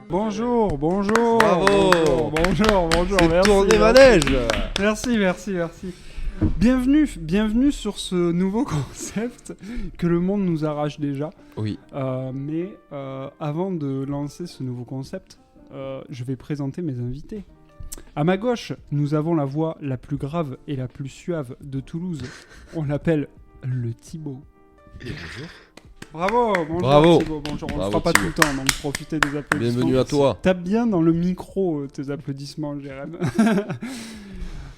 Bonjour. Bravo. Bonjour. C'est Merci, tourné merci. manège. Merci. Bienvenue sur ce nouveau concept que le monde nous arrache déjà. Oui. Mais avant de lancer ce nouveau concept, je vais présenter mes invités. À ma gauche, nous avons la voix la plus grave et la plus suave de Toulouse. On l'appelle le Thibaut. Et bonjour. Bravo Thibaut, bonjour. On ne Bravo, fera pas Thibaut. tout le temps, donc profitez des applaudissements. Bienvenue à toi. Tape bien dans le micro tes applaudissements, Jérém.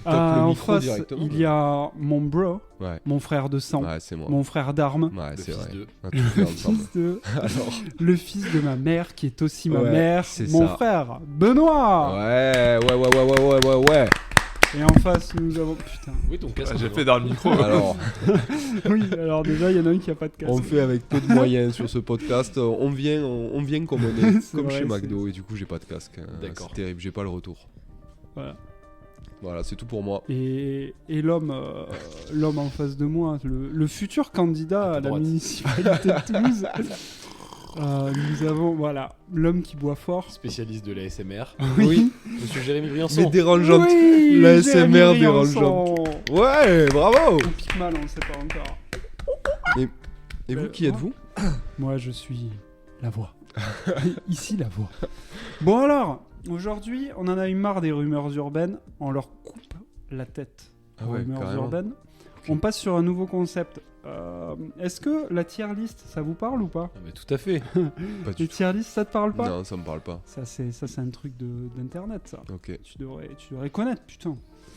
Le En micro face, directement. il y a mon bro, Ouais. mon frère de sang, Ouais, c'est moi. mon frère d'armes, Ouais, Le c'est fils vrai. de- On a tout fait ensemble. fils le fils de ma mère qui est aussi ma Ouais, mère, c'est mon ça. frère Benoît. Ouais. Et en face, nous avons... Putain. Oui, ton casque. J'ai non. fait dans le micro. Alors, Oui, alors déjà, il y en a un qui a pas de casque. on fait avec peu de moyens sur ce podcast. On vient comme on est, C'est comme vrai, chez McDo, et du coup, j'ai pas de casque. D'accord. C'est terrible, j'ai pas le retour. Voilà, c'est tout pour moi. Et l'homme en face de moi, le futur candidat à la droite. municipalité de Toulouse. Nous avons, voilà, l'homme qui boit fort. Spécialiste de l'ASMR. Oui. Monsieur Jérémy Briançon. Mais dérangeante. Oui, La Jérémy SMR Briançon. dérangeante. Ouais, bravo. Ou pique mal, on ne sait pas encore. Et vous, qui êtes-vous? Moi, je suis la voix. Ici, la voix. Bon alors, aujourd'hui, on en a eu marre des rumeurs urbaines. On leur coupe la tête Ah aux ouais, rumeurs carrément. urbaines. On passe sur un nouveau concept. Est-ce que la tier list, ça vous parle ou pas? Ah, mais tout à fait. Pas du Les tout. tier list, ça te parle pas? Non, ça me parle pas. Ça, c'est un truc d'internet, ça. Ok. Tu devrais connaître, putain.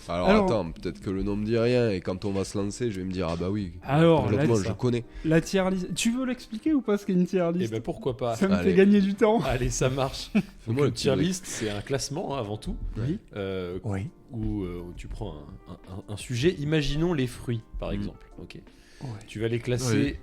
Alors, Alors- attends, peut-être que le nom me dit rien et quand on va se lancer, je vais me dire ah bah oui. Alors, Complètement, la- je connais. La tier list. Tu veux l'expliquer ou pas ce qu'est une tier Et list? ben pourquoi pas. Ça me Allez. fait gagner du temps. Allez, ça marche. Donc, Fais-moi le le tier petit list, c'est un classement hein, avant tout. Oui. Oui. Où tu prends un sujet. Imaginons les fruits, par exemple. Ok. Tu vas les classer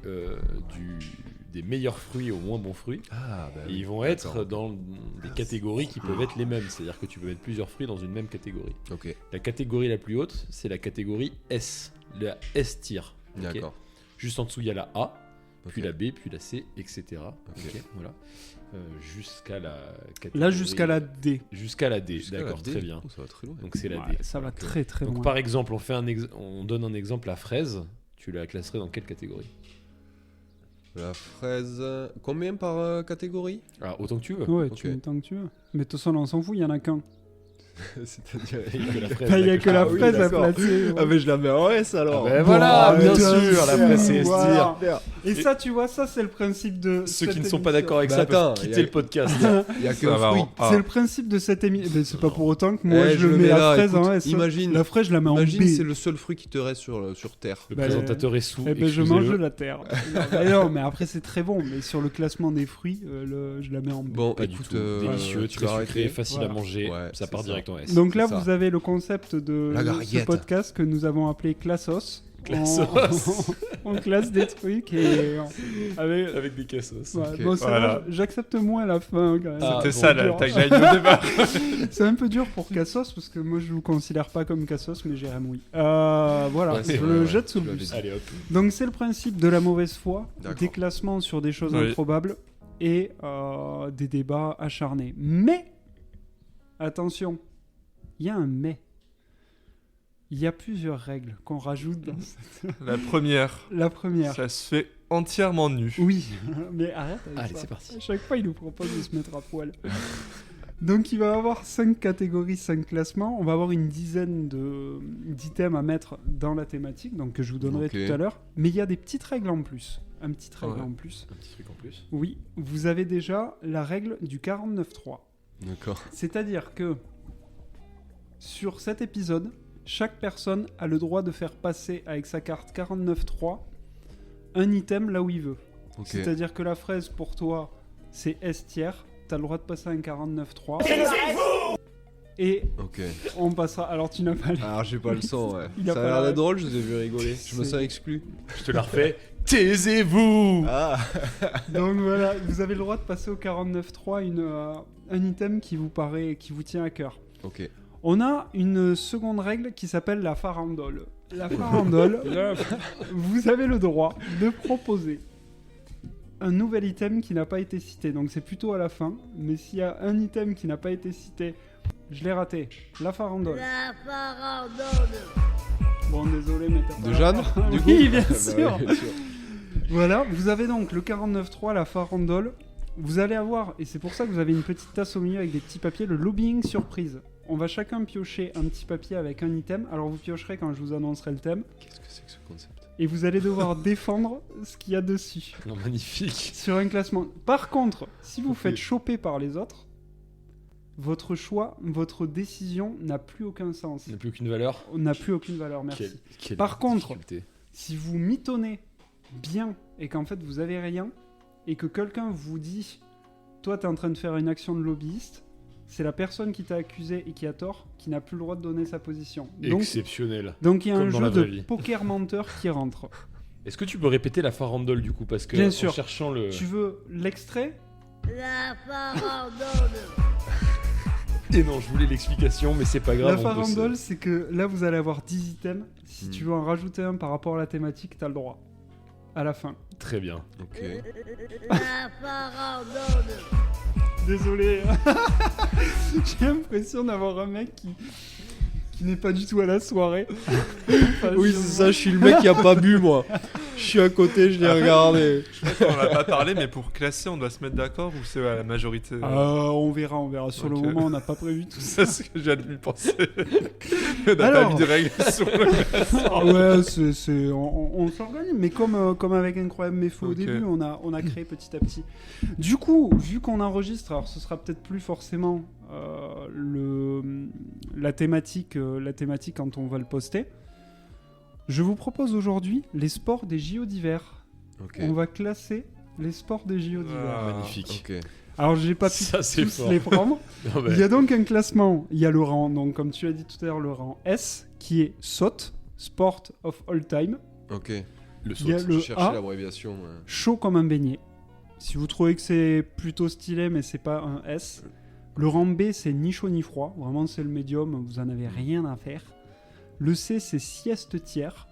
des meilleurs fruits aux moins bons fruits. Ah bah Et oui. ils vont être D'accord. dans des catégories qui peuvent être les mêmes. C'est-à-dire que tu peux mettre plusieurs fruits dans une même catégorie. Ok, La catégorie la plus haute, c'est la catégorie S, la S tier. ok. d'accord. Juste en dessous, il y a la A, puis Ok. la B, puis la C, etc. Ok. Ok, voilà. Jusqu'à la catégorie... Là, jusqu'à la D. Jusqu'à la D, Jusqu'à la d'accord, D, très du bien. coup, ça va très loin. Donc c'est la Ouais, D. ça va Donc, très très donc loin. par exemple, on donne un exemple à fraise. Tu la classerais dans quelle catégorie? La fraise. Combien par catégorie? Ah, autant que tu veux. Ouais, Ok. tu mets tant que tu veux. Mais de toute façon, là, on s'en fout, il y en a qu'un. C'est-à-dire. Il y a que la fraise. Il y a que la Ah oui, fraise à d'accord. placer. Ah mais je la mets en S alors. Ah ben voilà, bien sûr, la fraise c'est S Voilà. tier. Et ça, tu vois, ça, c'est le principe de. Ceux cette qui ne sont pas émission. d'accord avec Bah ça attends, peuvent y quitter a- le podcast. Il y a que Ça un va, fruit. C'est le principe de cette émission. Mais c'est pas pour autant que moi, Eh, je le mets mets la là, fraise écoute, en S. Imagine, La fraise, je la mets en B. imagine c'est le seul fruit qui te reste sur Terre. Le Bah, présentateur est sous. Eh ben, je excusez-le. mange de la terre. Non, mais après, c'est très bon. Mais sur le classement des fruits, je la mets en B. Bon, Pas du écoute, tout. Délicieux, tu très vas sucré, arrêter. facile Voilà. à manger. Ouais, Ça c'est part ça. direct en S. Donc là, c'est ça. vous avez le concept de La ce garguette. podcast que nous avons appelé Classos. Classos. On classe des trucs et avec. Avec des cassos. Ouais, Ok. bon, ça Voilà. va, j'accepte moins la fin quand même. Ah, C'était bon, ça la dur. tagline au départ. C'est un peu dur pour Cassos parce que moi je vous considère pas comme Cassos, mais Jérém oui. Voilà, Ouais, c'est je vrai, le ouais, jette sous tu le l'avais bus. dit. Allez hop. Donc c'est le principe de la mauvaise foi, D'accord. des classements sur des choses Oui. improbables et des débats acharnés. Mais attention, il y a un mais. Il y a plusieurs règles qu'on rajoute dans La première, la première. ça se fait entièrement nu. Oui, mais arrête avec Allez, ça. c'est parti. À chaque fois, il nous propose de se mettre à poil. Donc, il va y avoir 5 catégories, 5 classements. On va avoir une dizaine d'items à mettre dans la thématique, donc que je vous donnerai Ok. tout à l'heure. Mais il y a des petites règles en plus. Un petit règle Ouais. en plus. Un petit truc en plus. Oui, vous avez déjà la règle du 49.3. D'accord. C'est-à-dire que sur cet épisode, chaque personne a le droit de faire passer avec sa carte 49.3 un item là où il veut. Ok. C'est-à-dire que la fraise, pour toi, c'est S tiers. T'as le droit de passer un 49.3. Et Ok. on passera... Alors, tu n'as pas... les- Alors j'ai pas le son, ouais. Il a Ça pas a l'air la- d'être drôle, je vous ai vu rigoler. Je me C'est- sens exclu. Je te la refais. Taisez-vous. Ah. Donc voilà, vous avez le droit de passer au 49.3 un item qui vous tient à cœur. Ok. On a une seconde règle qui s'appelle la farandole. La farandole, vous avez le droit de proposer un nouvel item qui n'a pas été cité. Donc c'est plutôt à la fin. Mais s'il y a un item qui n'a pas été cité, je l'ai raté. La farandole. La farandole. Bon, désolé, mais t'as pas De la Jeanne, farandole. du coup Oui, bien Ah bah sûr. ouais, bien sûr. Voilà, vous avez donc le 49.3, la farandole. Vous allez avoir, et c'est pour ça que vous avez une petite tasse au milieu avec des petits papiers, le lobbying surprise. On va chacun piocher un petit papier avec un item. Alors vous piocherez quand je vous annoncerai le thème. Qu'est-ce que c'est que ce concept? Et vous allez devoir défendre ce qu'il y a dessus. Non, magnifique. Sur un classement. Par contre, si vous Ok. faites choper par les autres, votre choix, votre décision n'a plus aucun sens. Il n'a plus aucune valeur. N'a plus aucune valeur, merci. Quelle Par contre, difficulté. Si vous mitonnez bien et qu'en fait vous avez rien, et que quelqu'un vous dit toi t'es en train de faire une action de lobbyiste, c'est la personne qui t'a accusé et qui a tort qui n'a plus le droit de donner sa position. Exceptionnel. Donc il y a Comme un dans jeu la de vraie vie. poker menteur qui rentre. Est-ce que tu peux répéter la farandole du coup? Parce que Bien en sûr. cherchant le. Tu veux l'extrait? La farandole. Et non, je voulais l'explication, mais c'est pas grave. La on peut se- farandole, c'est que là vous allez avoir 10 items. Si Hmm. tu veux en rajouter un par rapport à la thématique, t'as le droit. À la fin. Très bien. Ok. La farandole. Désolé. J'ai l'impression d'avoir un mec qui n'est pas du tout à la soirée. Oui, c'est ça, je suis le mec qui a pas bu, moi. Je suis à côté, je l'ai regardé. On en a pas parlé, mais pour classer, on doit se mettre d'accord ou c'est à la majorité On verra. Sur le Ok. moment, on n'a pas prévu tout ça. C'est ce que j'ai de penser. On n'a Alors. pas mis de règles sur le Ah ouais, on s'organise, mais comme avec Incroyable mais faux au Ok. début, on a créé petit à petit. Du coup, vu qu'on enregistre, alors ce sera peut-être plus forcément la thématique quand on va le poster. Je vous propose aujourd'hui les sports des JO d'hiver. Ok. On va classer les sports des JO d'hiver. Ah, Magnifique. Ok. Alors j'ai pas pu Ça, c'est tous fort. les prendre. Non, mais- Il y a donc un classement. Il y a le rang, donc comme tu as dit tout à l'heure, le rang S qui est SOT, Sport of All Time. Ok. Le Il y a saut. le Je cherchais A, l'abréviation. Ouais. chaud comme un beignet. Si vous trouvez que c'est plutôt stylé, mais c'est pas un S. Le rang B, c'est ni chaud ni froid. Vraiment, c'est le médium. Vous en avez rien à faire. Le C, c'est sieste tiers.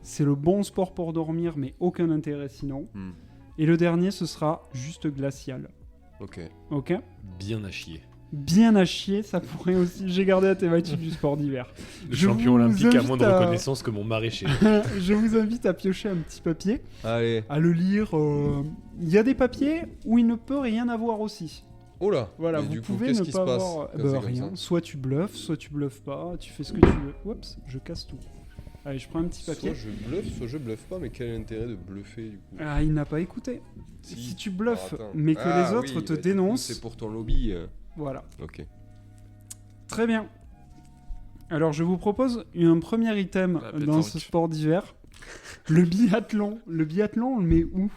C'est le bon sport pour dormir, mais aucun intérêt sinon. Hmm. Et le dernier, ce sera juste glacial. Ok. Ok? Bien à chier. Bien à chier, ça pourrait aussi. J'ai gardé la thématique du sport d'hiver. Le Je champion vous olympique a invite moins de à- reconnaissance que mon maraîcher. Je vous invite à piocher un petit papier, Allez. à le lire. Il y a des papiers où il ne peut rien avoir aussi. Oh là. Voilà, Mais vous du coup, pouvez qu'est-ce ne qui pas se passe avoir quand c'est comme rien. ça Soit tu bluffes pas, tu fais ce que tu veux. Oups, je casse tout. Allez, je prends un petit papier. Soit je bluffe pas, mais quel est l'intérêt de bluffer du coup? Ah, il n'a pas écouté. Si tu bluffes, Alors, attends. mais que Ah, les autres oui, te bah, du coup, dénoncent, C'est pour ton lobby. voilà. Ok. Très bien. Alors, je vous propose un premier item La dans pétanque. ce sport d'hiver. Le biathlon. Le biathlon, on le met où?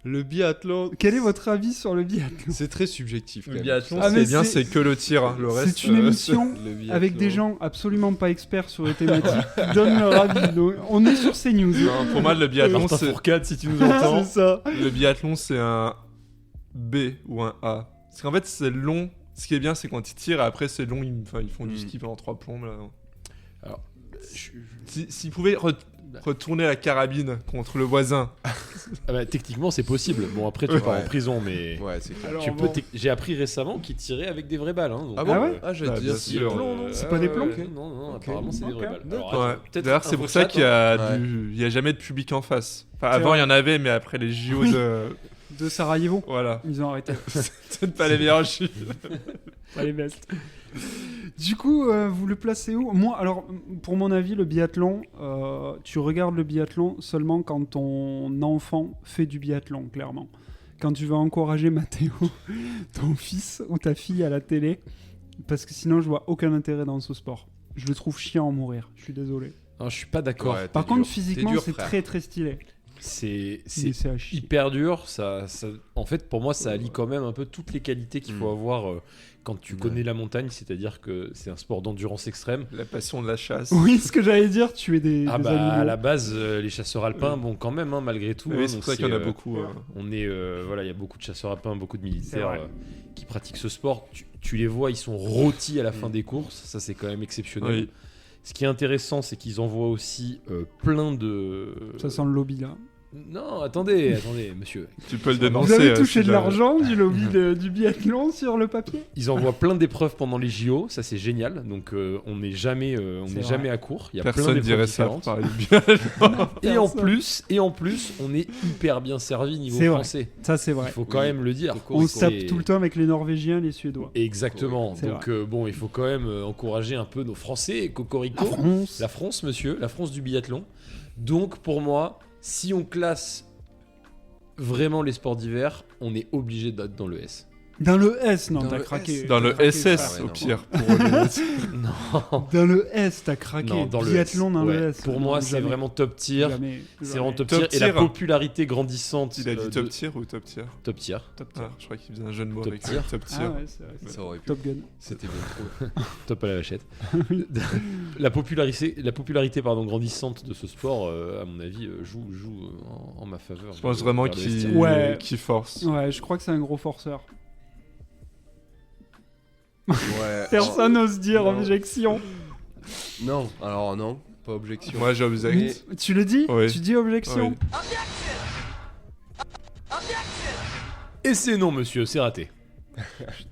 Le biathlon. Quel est votre avis sur le biathlon? C'est très subjectif. Quand Le même. biathlon, Ah, mais c'est bien, c'est- c'est que le tir. Le reste, C'est une émission Le biathlon. avec des gens absolument pas experts sur les thématiques qui donnent leur avis. Donc, on est sur CNews. Non, pour moi, le biathlon, Martin c'est Fourcade, si tu nous Ah, entends. c'est ça. le biathlon, c'est un B ou un A. Parce qu'en fait, c'est long. Ce qui est bien, c'est quand ils tirent, et après, c'est long. Ils font du Mm. ski pendant 3 plombes. Là. Je- S'ils pouvaient retourner la carabine contre le voisin. Ah bah, techniquement, c'est possible. Bon, après, tu Ouais. pars en prison, mais. Ouais, c'est clair. Alors, Tu bon, peux j'ai appris récemment qu'ils tiraient avec des vraies balles. Hein, donc, Ah bon? Ah ouais Ah, j'allais Bah, te dire bien si sûr. plomb, non? C'est pas des plombs? Non, non, Ok. apparemment, c'est des vraies Ok. balles. Alors, Ouais. attends, peut-être D'ailleurs, c'est info pour ça chat, qu'il y hein. a, Ouais. il y a jamais de public en face. Enfin, C'est avant, vrai. il y en avait, mais après les JO Oui. de. de Sarajevo. Voilà. Ils ont arrêté. C'est peut-être pas les meilleurs JO. Pas les bestes. Du coup, vous le placez où? Moi, alors, pour mon avis, le biathlon, tu regardes le biathlon seulement quand ton enfant fait du biathlon, clairement. Quand tu vas encourager Mathéo, ton fils ou ta fille à la télé, parce que sinon, je vois aucun intérêt dans ce sport. Je le trouve chiant à mourir, je suis désolé. Non, je suis pas d'accord. Ouais, Par t'es contre, dur. physiquement, T'es dur, c'est frère. très très stylé. C'est Mais c'est à chier. hyper dur. En fait, pour moi, ça allie quand même un peu toutes les qualités qu'il faut Mm. avoir quand tu Ouais. connais la montagne. C'est-à-dire que c'est un sport d'endurance extrême. La passion de la chasse. Oui, ce que j'allais dire, tu es des Ah des bah animaux. à la base, les chasseurs alpins, bon quand même, hein, malgré tout. Oui, hein, c'est donc pour ça qu'il y en a beaucoup. On est voilà, il y a beaucoup de chasseurs alpins, beaucoup de C'est militaires vrai. qui pratiquent ce sport. Tu les vois, ils sont rôtis à la fin Mm. des courses. Ça, c'est quand même exceptionnel. Oui. Ce qui est intéressant, c'est qu'ils envoient aussi plein de. Ça sent le lobby là. Non, attendez, monsieur. Tu peux le Vous dénoncer. avez touché si de jamais. l'argent du lobby du biathlon sur le papier? Ils envoient plein d'épreuves pendant les JO, ça c'est génial. Donc on n'est jamais, C'est jamais vrai. à court. Il y a plein Personne d'épreuves dirait ça différentes. pour parler du bien. Et en Personne. plus, on est hyper bien servi niveau C'est vrai. français. Ça, c'est Il vrai. faut quand même le dire. On se tape C'est- tout le temps avec les Norvégiens, les Suédois. Exactement. C'est Donc bon, il faut quand même encourager un peu nos Français et Cocorico. La France. La France, monsieur, la France du biathlon. Donc pour moi, si on classe vraiment les sports d'hiver, on est obligé d'être dans le S. Dans le S, non, Dans t'as le craqué. S. Dans T'as le craqué, SS, frère. ouais, au non. pire. Pour Non, Dans le S, t'as craqué. non, dans le Biathlon S. dans Ouais. le S. Pour moi, Non, c'est jamais. vraiment top tier. Jamais. C'est Jamais. vraiment top Top tier. Et la tier. popularité grandissante. Il a dit de- top tier ou top tier Top tier. Top tier. Ah, je crois qu'il faisait un jeu de mots Top avec tier. top tier. Ah ouais, c'est vrai. Ça aurait pu. Top Gun. C'était bien trop. Top à la vachette. la popularité grandissante de ce sport, à mon avis, joue en ma faveur. Je pense vraiment Vers le vestiaire. Ouais. qu'il force. Ouais, je crois que c'est un gros forceur. Ouais. Personne n'ose dire non. objection. Non, alors non, pas objection. Moi, j'objecte. Tu le dis? Oui. Tu dis objection? Oui. Et c'est non, monsieur, c'est raté.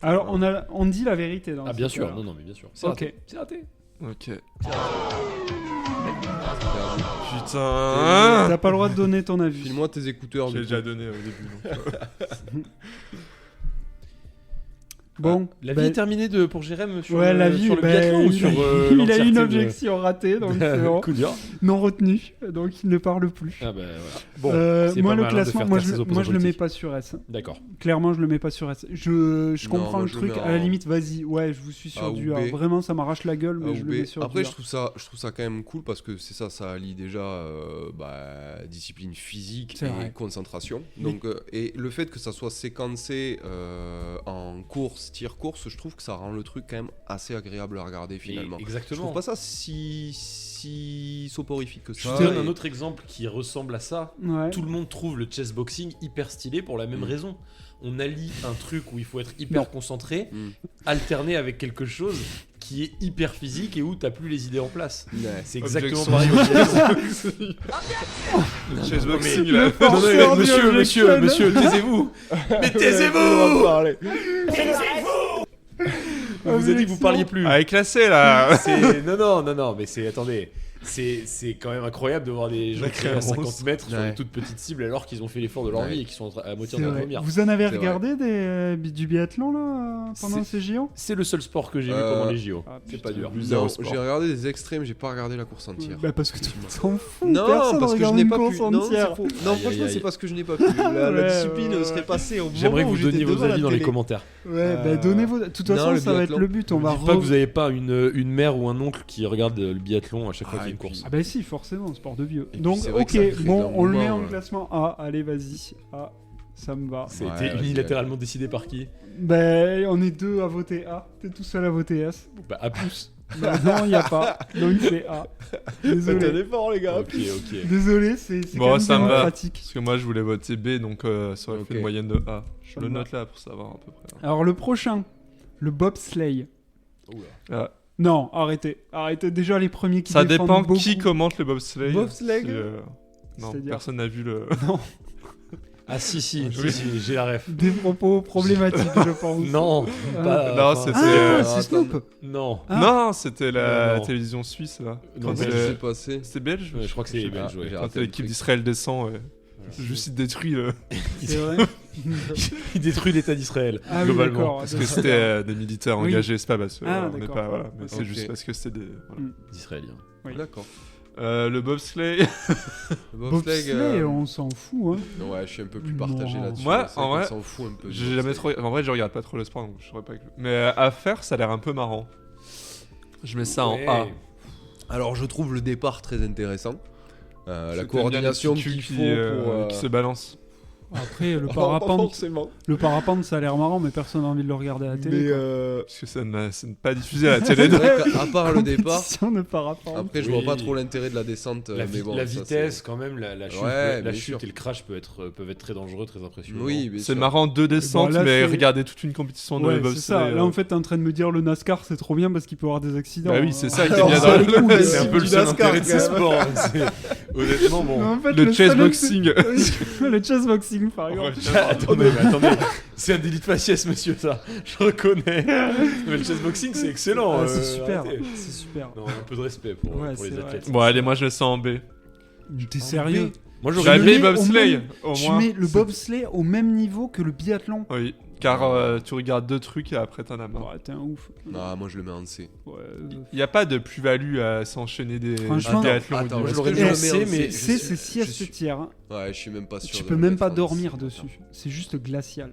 Alors, on dit la vérité dans Ah, ce bien sûr, cas-là. non, mais bien sûr. C'est Ok. raté. C'est raté. Ok. Perdu. Putain. T'as pas le droit de donner ton avis. File-moi tes écouteurs. J'ai du déjà coup. donné au début. donc, Bon, La bah, vie est terminée pour Jérém sur ouais, le, la vie, sur le bah, biathlon ou il sur a- il a l'entièreté une de- objection ratée, donc c'est bon. Coup dur. Non retenu, donc il ne parle plus. Ah bah voilà. Bon, c'est moi, pas le mal, hein, de classement, faire moi, taire ses je opposants le mets politiques. pas sur S. D'accord. Clairement, je le mets pas sur S. Je Non, comprends moi, le je le truc. mets À la en- limite, vas-y. Ouais, je vous suis sur A du ou A. B. Vraiment, ça m'arrache la gueule, mais A je ou le mets B. sur Après, du je A. trouve ça quand même cool parce que c'est ça, ça allie déjà discipline physique C'est et vrai. concentration. Donc, et le fait que ça soit séquencé en course, tir-course, je trouve que ça rend le truc quand même assez agréable à regarder finalement. Je Exactement. trouve pas ça si soporifique que Je ça. te donne et- un autre exemple qui ressemble à ça. Ouais. Tout le monde trouve le chessboxing hyper stylé pour la même raison. On allie un truc où il faut être hyper Non. concentré, Mm. alterné avec quelque chose qui est hyper physique et où t'as plus les idées en place. Ouais. C'est exactement Objection. pareil au biathlon. Chessboxing, Non, là. mais Forceur monsieur, du monsieur, objection. monsieur, taisez-vous. Mais taisez-vous. On vous a dit que vous parliez plus. Ah, est classé, là. Non, mais c'est attendez. C'est quand même incroyable de voir des gens créer à 50 mètres sur Ouais. une toute petite cible alors qu'ils ont fait l'effort de leur Ouais. vie et qu'ils sont à moitié C'est dans la vrai. première. Vous en avez C'est regardé du biathlon là pendant ces JO? C'est le seul sport que j'ai vu Euh, pendant les JO. Ah, C'est putain. pas dur. Zéro Non, sport. j'ai regardé des extrêmes, j'ai pas regardé la course entière. Bah parce que tout le monde s'en fout. Non, Personne parce que je regarde n'ai une pas course pu. Non, entière. c'est faux. Non, Aïe, franchement, aïe, c'est aïe. parce que je n'ai pas pu. La Ouais, discipline ouais. serait passée au moment J'aimerais que où vous j'étais donniez vos devant la avis dans les télé. commentaires. Ouais, bah donnez vos. De toute façon, le ça va être biathlon. le but. On va Dites pas que vous avez pas une mère ou un oncle qui regarde le biathlon à chaque fois Ah, qu'il y a une et puis- course. Ah bah si, forcément, sport de vieux. Et Donc puis c'est vrai ok, que ça crée bon, de on le met l'engouement, en classement A. Allez, vas-y. A, ça me va. Ça a Ouais, été vas-y, unilatéralement décidé par qui? Bah on est deux à voter A. T'es tout seul à voter S. Bah à plus. Bah, non, y a pas. Donc c'est A. Désolé. effort, les gars. Ok, ok. Désolé, c'est Bon, quand même ça me va. démocratique. Parce que moi, je voulais voter B, donc ça aurait Ok. fait une moyenne de A. Je Ça le me va. note là pour savoir à peu près. Alors le prochain, le bobsleigh. Ah. Non, arrêtez. Arrêtez. Déjà les premiers qui Ça défendent dépend beaucoup. qui commente le bobsleigh. Bobsleigh Si, Non, C'est-à-dire personne n'a vu le. Ah si, Oui. j'ai la ref. Des propos problématiques, je pense. Non, Ah. pas. Non, enfin, c'était- Ah, c'est attends. Snoop. Non. Ah. Non, c'était la Non. télévision suisse là. Non, Quand mais Qu'est-ce qui c'est- s'est passé C'était belge Ouais, je crois que c'est sais pas. belge, ouais. j'ai Quand raté le l'équipe truc. d'Israël descend, juste il détruit le. C'est vrai. Il détruit l'État d'Israël, Ah oui, globalement. d'accord. Parce que c'était des militaires Oui. engagés, c'est pas parce que Ah, on n'est d'accord. pas voilà, mais Ok. c'est juste parce que c'était des. Voilà. D'Israéliens. Oui. D'accord. Le bobsleigh. Le bobsleigh, Bobsleigh, on s'en fout. Hein. ouais, je suis un peu plus Non. partagé là-dessus. Moi, C'est vrai en qu'on vrai, s'en fout un peu. du J'ai jamais trop. bobsleigh. En vrai, je regarde pas trop le sport, donc je saurais pas. Mais à faire, ça a l'air un peu marrant. Je mets ça Ouais. en A. Alors, je trouve le départ très intéressant. La C'était coordination bien les petits qu'il culs faut pour. qui se balancent. Après, le Pas parapente, forcément. ça a l'air marrant, mais personne n'a envie de le regarder à la télé. Mais quoi. Parce que ça n'est pas diffusé à la télé. c'est donc. vrai qu'à part le départ, Compétition de parapente. après je Oui. vois pas trop l'intérêt de la descente. La, mais bon, la ça, vitesse, c'est- quand même, la chute, Ouais, la bien chute sûr. et le crash peuvent être très dangereux, très impressionnants. Oui, bien C'est sûr. marrant, 2 descentes, là, mais c'est- regardez toute une compétition de Ouais, bobsleigh. c'est ça. Là, en fait, t'es en train de me dire le NASCAR, c'est trop bien parce qu'il peut y avoir des accidents. Bah oui, c'est ça qui est Alors, bien ça, dans les le couilles, C'est un peu le du seul NASCAR, intérêt de ce quand même. sport. Honnêtement, bon. Mais en fait, le seul chessboxing. le chessboxing, par exemple. Attendez, c'est un délit de faciès, monsieur, ça. Je reconnais. Mais le chessboxing, c'est excellent. Ah, c'est super. arrêtez. C'est super. Non, un peu de respect pour Ouais, les c'est vrai. athlètes. Bon, allez, moi je le sens en B. T'es sérieux? Moi, J'ai j'aurais le appelé mets au bobsleigh, même- au Tu moins. mets le bobsleigh au même niveau que le biathlon. Oui, car tu regardes 2 trucs et après t'en as marre. Ouais, t'es un ouf. Non, moi je le mets en C. Ouais, Il n'y a pas de plus-value à s'enchaîner des Franchement- biathlons. Attends, ou je des- l'aurais que je je le le sais, mets en mais C. C'est Je suis- sieste tiers. Hein. Ouais, je suis même pas sûr. Tu de peux le même mettre pas en dormir C. dessus. C'est juste glacial.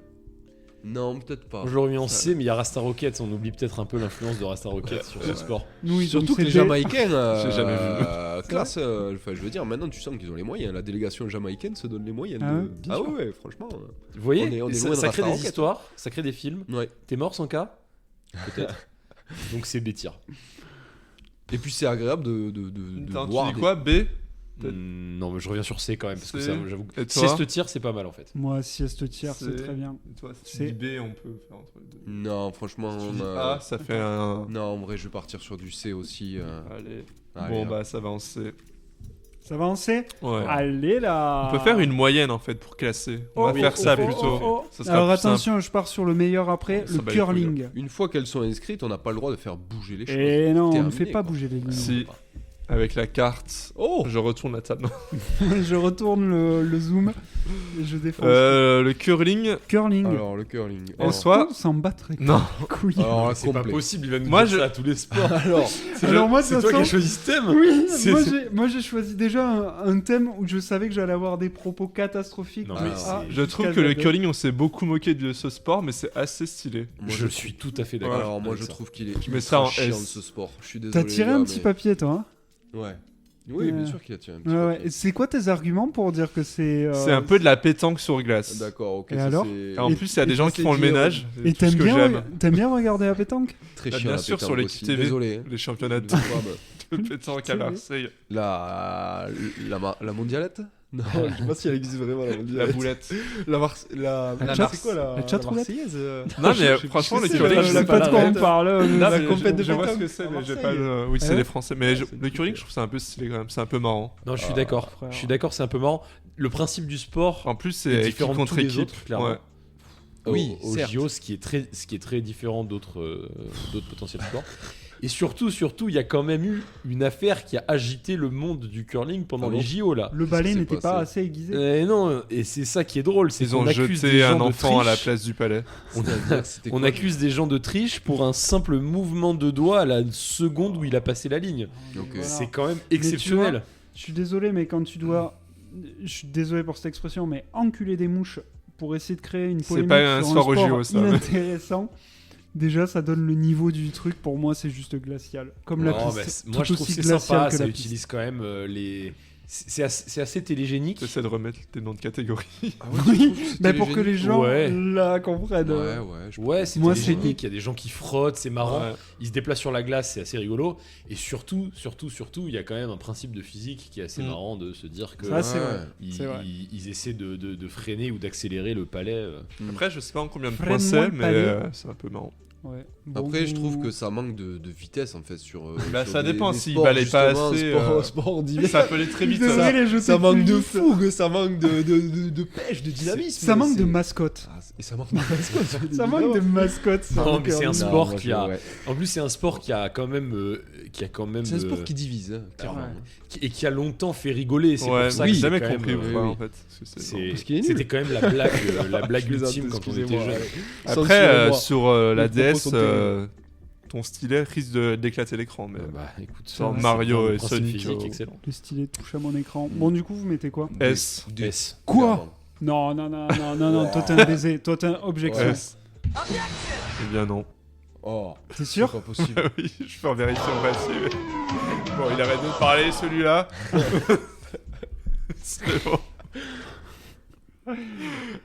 Non, peut-être pas. Moi, je l'aurais mis en C, mais il y a Rasta Rockets. On oublie peut-être un peu l'influence de Rasta Rockets sur ce sport. Nous, ils Surtout ont que les cédé- Jamaïcains, J'ai jamais vu. classe, enfin je veux dire, maintenant tu sens qu'ils ont les moyens. La délégation jamaïcaine se donne les moyens. Ah de... ouais, bien sûr. ouais, franchement. Vous voyez, On est ça, loin de ça crée Rasta des Rocket. histoires, ça crée des films. Ouais. T'es mort sans cas Peut-être. Donc c'est B tier. Et puis c'est agréable de Attends, voir. tu dis quoi B Peut-être. Non, mais je reviens sur C quand même, parce que C. ça, j'avoue. Et toi Sieste tir, c'est pas mal en fait. Moi, sieste tiers, c'est C'est- très bien. Et toi, si tu C'est- dis B, on peut faire entre les deux. Non, franchement. Si tu dis on A, a- ça fait un. Non, en vrai, je vais partir sur du C aussi. Allez. Allez, Bon, hein. bah ça va en C. Ça va en C? Ouais. Allez là! On peut faire une moyenne en fait pour classer. On va Oh, faire oh, ça oh, plutôt. oh, oh. Ça sera Alors plus simple. attention, je pars sur le meilleur après, Ça le bat les couilles, curling. Une fois qu'elles sont inscrites, on n'a pas le droit de faire bouger les choses. Et non, on ne Terminé, fait pas quoi. bouger les lignes. Si. Avec la carte. Oh Je retourne la table. Je retourne le zoom et je défonce. Le curling. Curling. Alors, le curling. En Alors, soi. On s'en battrait Non. les couilles. alors, là, C'est pas complet. possible, il va nous Moi, dire je- ça à tous les sports. Alors, Alors moi, de C'est toute toi qui as façon, choisi ce thème oui, C'est- moi j'ai choisi déjà un thème où je savais que j'allais avoir des propos catastrophiques. Non, de mais A c'est- Je trouve jusqu'à que le Z. curling, on s'est beaucoup moqué de ce sport, mais c'est assez stylé. moi, Je suis tout à fait d'accord. Alors, moi, avec je ça. trouve qu'il est mets ultra ça en chiant S. ce sport. Je suis désolé. T'as tiré les un gars, petit mais- papier, toi, hein? Ouais. Oui, bien Ouais. sûr qu'il a tiré un petit Ouais, papier. ouais. Et c'est quoi tes arguments pour dire que c'est... C'est un peu de la pétanque sur glace. D'accord, ok. Et ça, alors c'est Et en Et- plus, il y a des et gens tu qui sais font le dire- ménage. Et C'est tout ce que j'aime. t'aimes bien regarder la pétanque? très Bah, chiant. bien la sûr, sur pétanque l'équipe aussi. TV. Désolé. hein. Les championnats de Je ne sais pas, mais pétanque à Marseille. La mondialette Non, je sais pas si elle existe vraiment la La mondialette. boulette. La c'est quoi la chatroulette Marseillaise Non, mais franchement, le c'est curling, la- je Je sais sais pas. pas de quoi on parle. Non, la mais compète de je vois ce pétanque que c'est, à mais j'ai Marseille. pas le. Oui, Ah c'est ouais les Français. Mais c'est le curling, je trouve ça un peu stylé quand même. C'est un peu marrant. Non, je suis Ah, d'accord. frère. Je suis d'accord, c'est un peu marrant. Le principe du sport En plus, est c'est équipe différent de contre tous les équipe. autres, clairement. Ouais. Oui, au certes. JO, ce qui est très différent d'autres potentiels sports. Et surtout, il y a quand même eu une affaire qui a agité le monde du curling pendant Ah bon les JO là. Le Qu'est-ce balai qui s'est n'était pas passé assez aiguisé. Et non, et c'est ça qui est drôle, c'est Ils qu'on ont accuse des jeté gens un de enfant à la triche. place du palais. C'est-à-dire, c'était On quoi, accuse des gens de triche pour un simple mouvement de doigt à la seconde où il a passé la ligne. Ok. Voilà. C'est quand même tu exceptionnel. Je suis désolé, mais quand tu dois... Je suis désolé pour cette expression, mais enculer des mouches pour essayer de créer une C'est polémique pas un sur sport au sport JO, ça. inintéressant, déjà ça donne le niveau du truc. Pour moi, c'est juste glacial. Comme la Non, piste, mais moi je tout trouve aussi que c'est glacial sympa, que ça la piste. utilise quand même les. C'est assez télégénique. J'essaie de remettre des noms de catégories. Ah ouais, tu Oui, trouves c'était mais pour que les gens Ouais. la comprennent. Ouais, ouais. je Ouais, c'est Moi, télégénique, il y a des gens qui frottent, c'est marrant. Ouais. Ils se déplacent sur la glace, c'est assez rigolo. Et surtout, il y a quand même un principe de physique qui est assez Mm. marrant de se dire que Ça, c'est Ouais. vrai. ils, c'est vrai. ils essaient de freiner ou d'accélérer le palais. Après, je sais pas en combien de Freine-moi points c'est, le mais palais. c'est un peu marrant. Ouais. Après, je Bon, trouve que ça manque de vitesse en fait sur. Bah, sur ça dépend des s'il sports, balaye pas justement, assez, Sport d'hiver. Ça peut aller très vite. Désolé, Ça. les jeux, Ça c'est manque plus de vite. fougue, ça manque de pêche, de dynamisme. Ça manque de c'est- mascotte. Ah, et ça manque de mascotte. Ça manque de mascotte. sur Non, le mais c'est un curling. sport moi, qui je- a- ouais. En plus, c'est un sport qui a quand même. C'est un sport qui divise, hein, clairement. et qui a longtemps fait rigoler. C'est Ouais, pour ça mais que j'ai c'est jamais quand même, compris oui, pourquoi oui. en fait. Parce que c'est- Parce qu'il est nul. C'était quand même la blague Je plaisante, ultime quand on était excusez-moi, jeune. ouais. Après, Censurez-moi. sur la Les propos DS, sont terribles. ton stylet risque d'éclater l'écran. Mais Bah écoute, Genre c'est Mario un et principe Sonic, physique excellent. Le stylet touche à mon écran. Bon, du coup, vous mettez quoi? S. S. Quoi? Non, non, non, non, non, non, toi t'es un baiser, toi t'es un objection. S. Eh bien non. Oh, T'es c'est sûr? pas possible. Oui, je peux en vérifier en papier. Bon, il arrête de parler celui-là. C'est bon.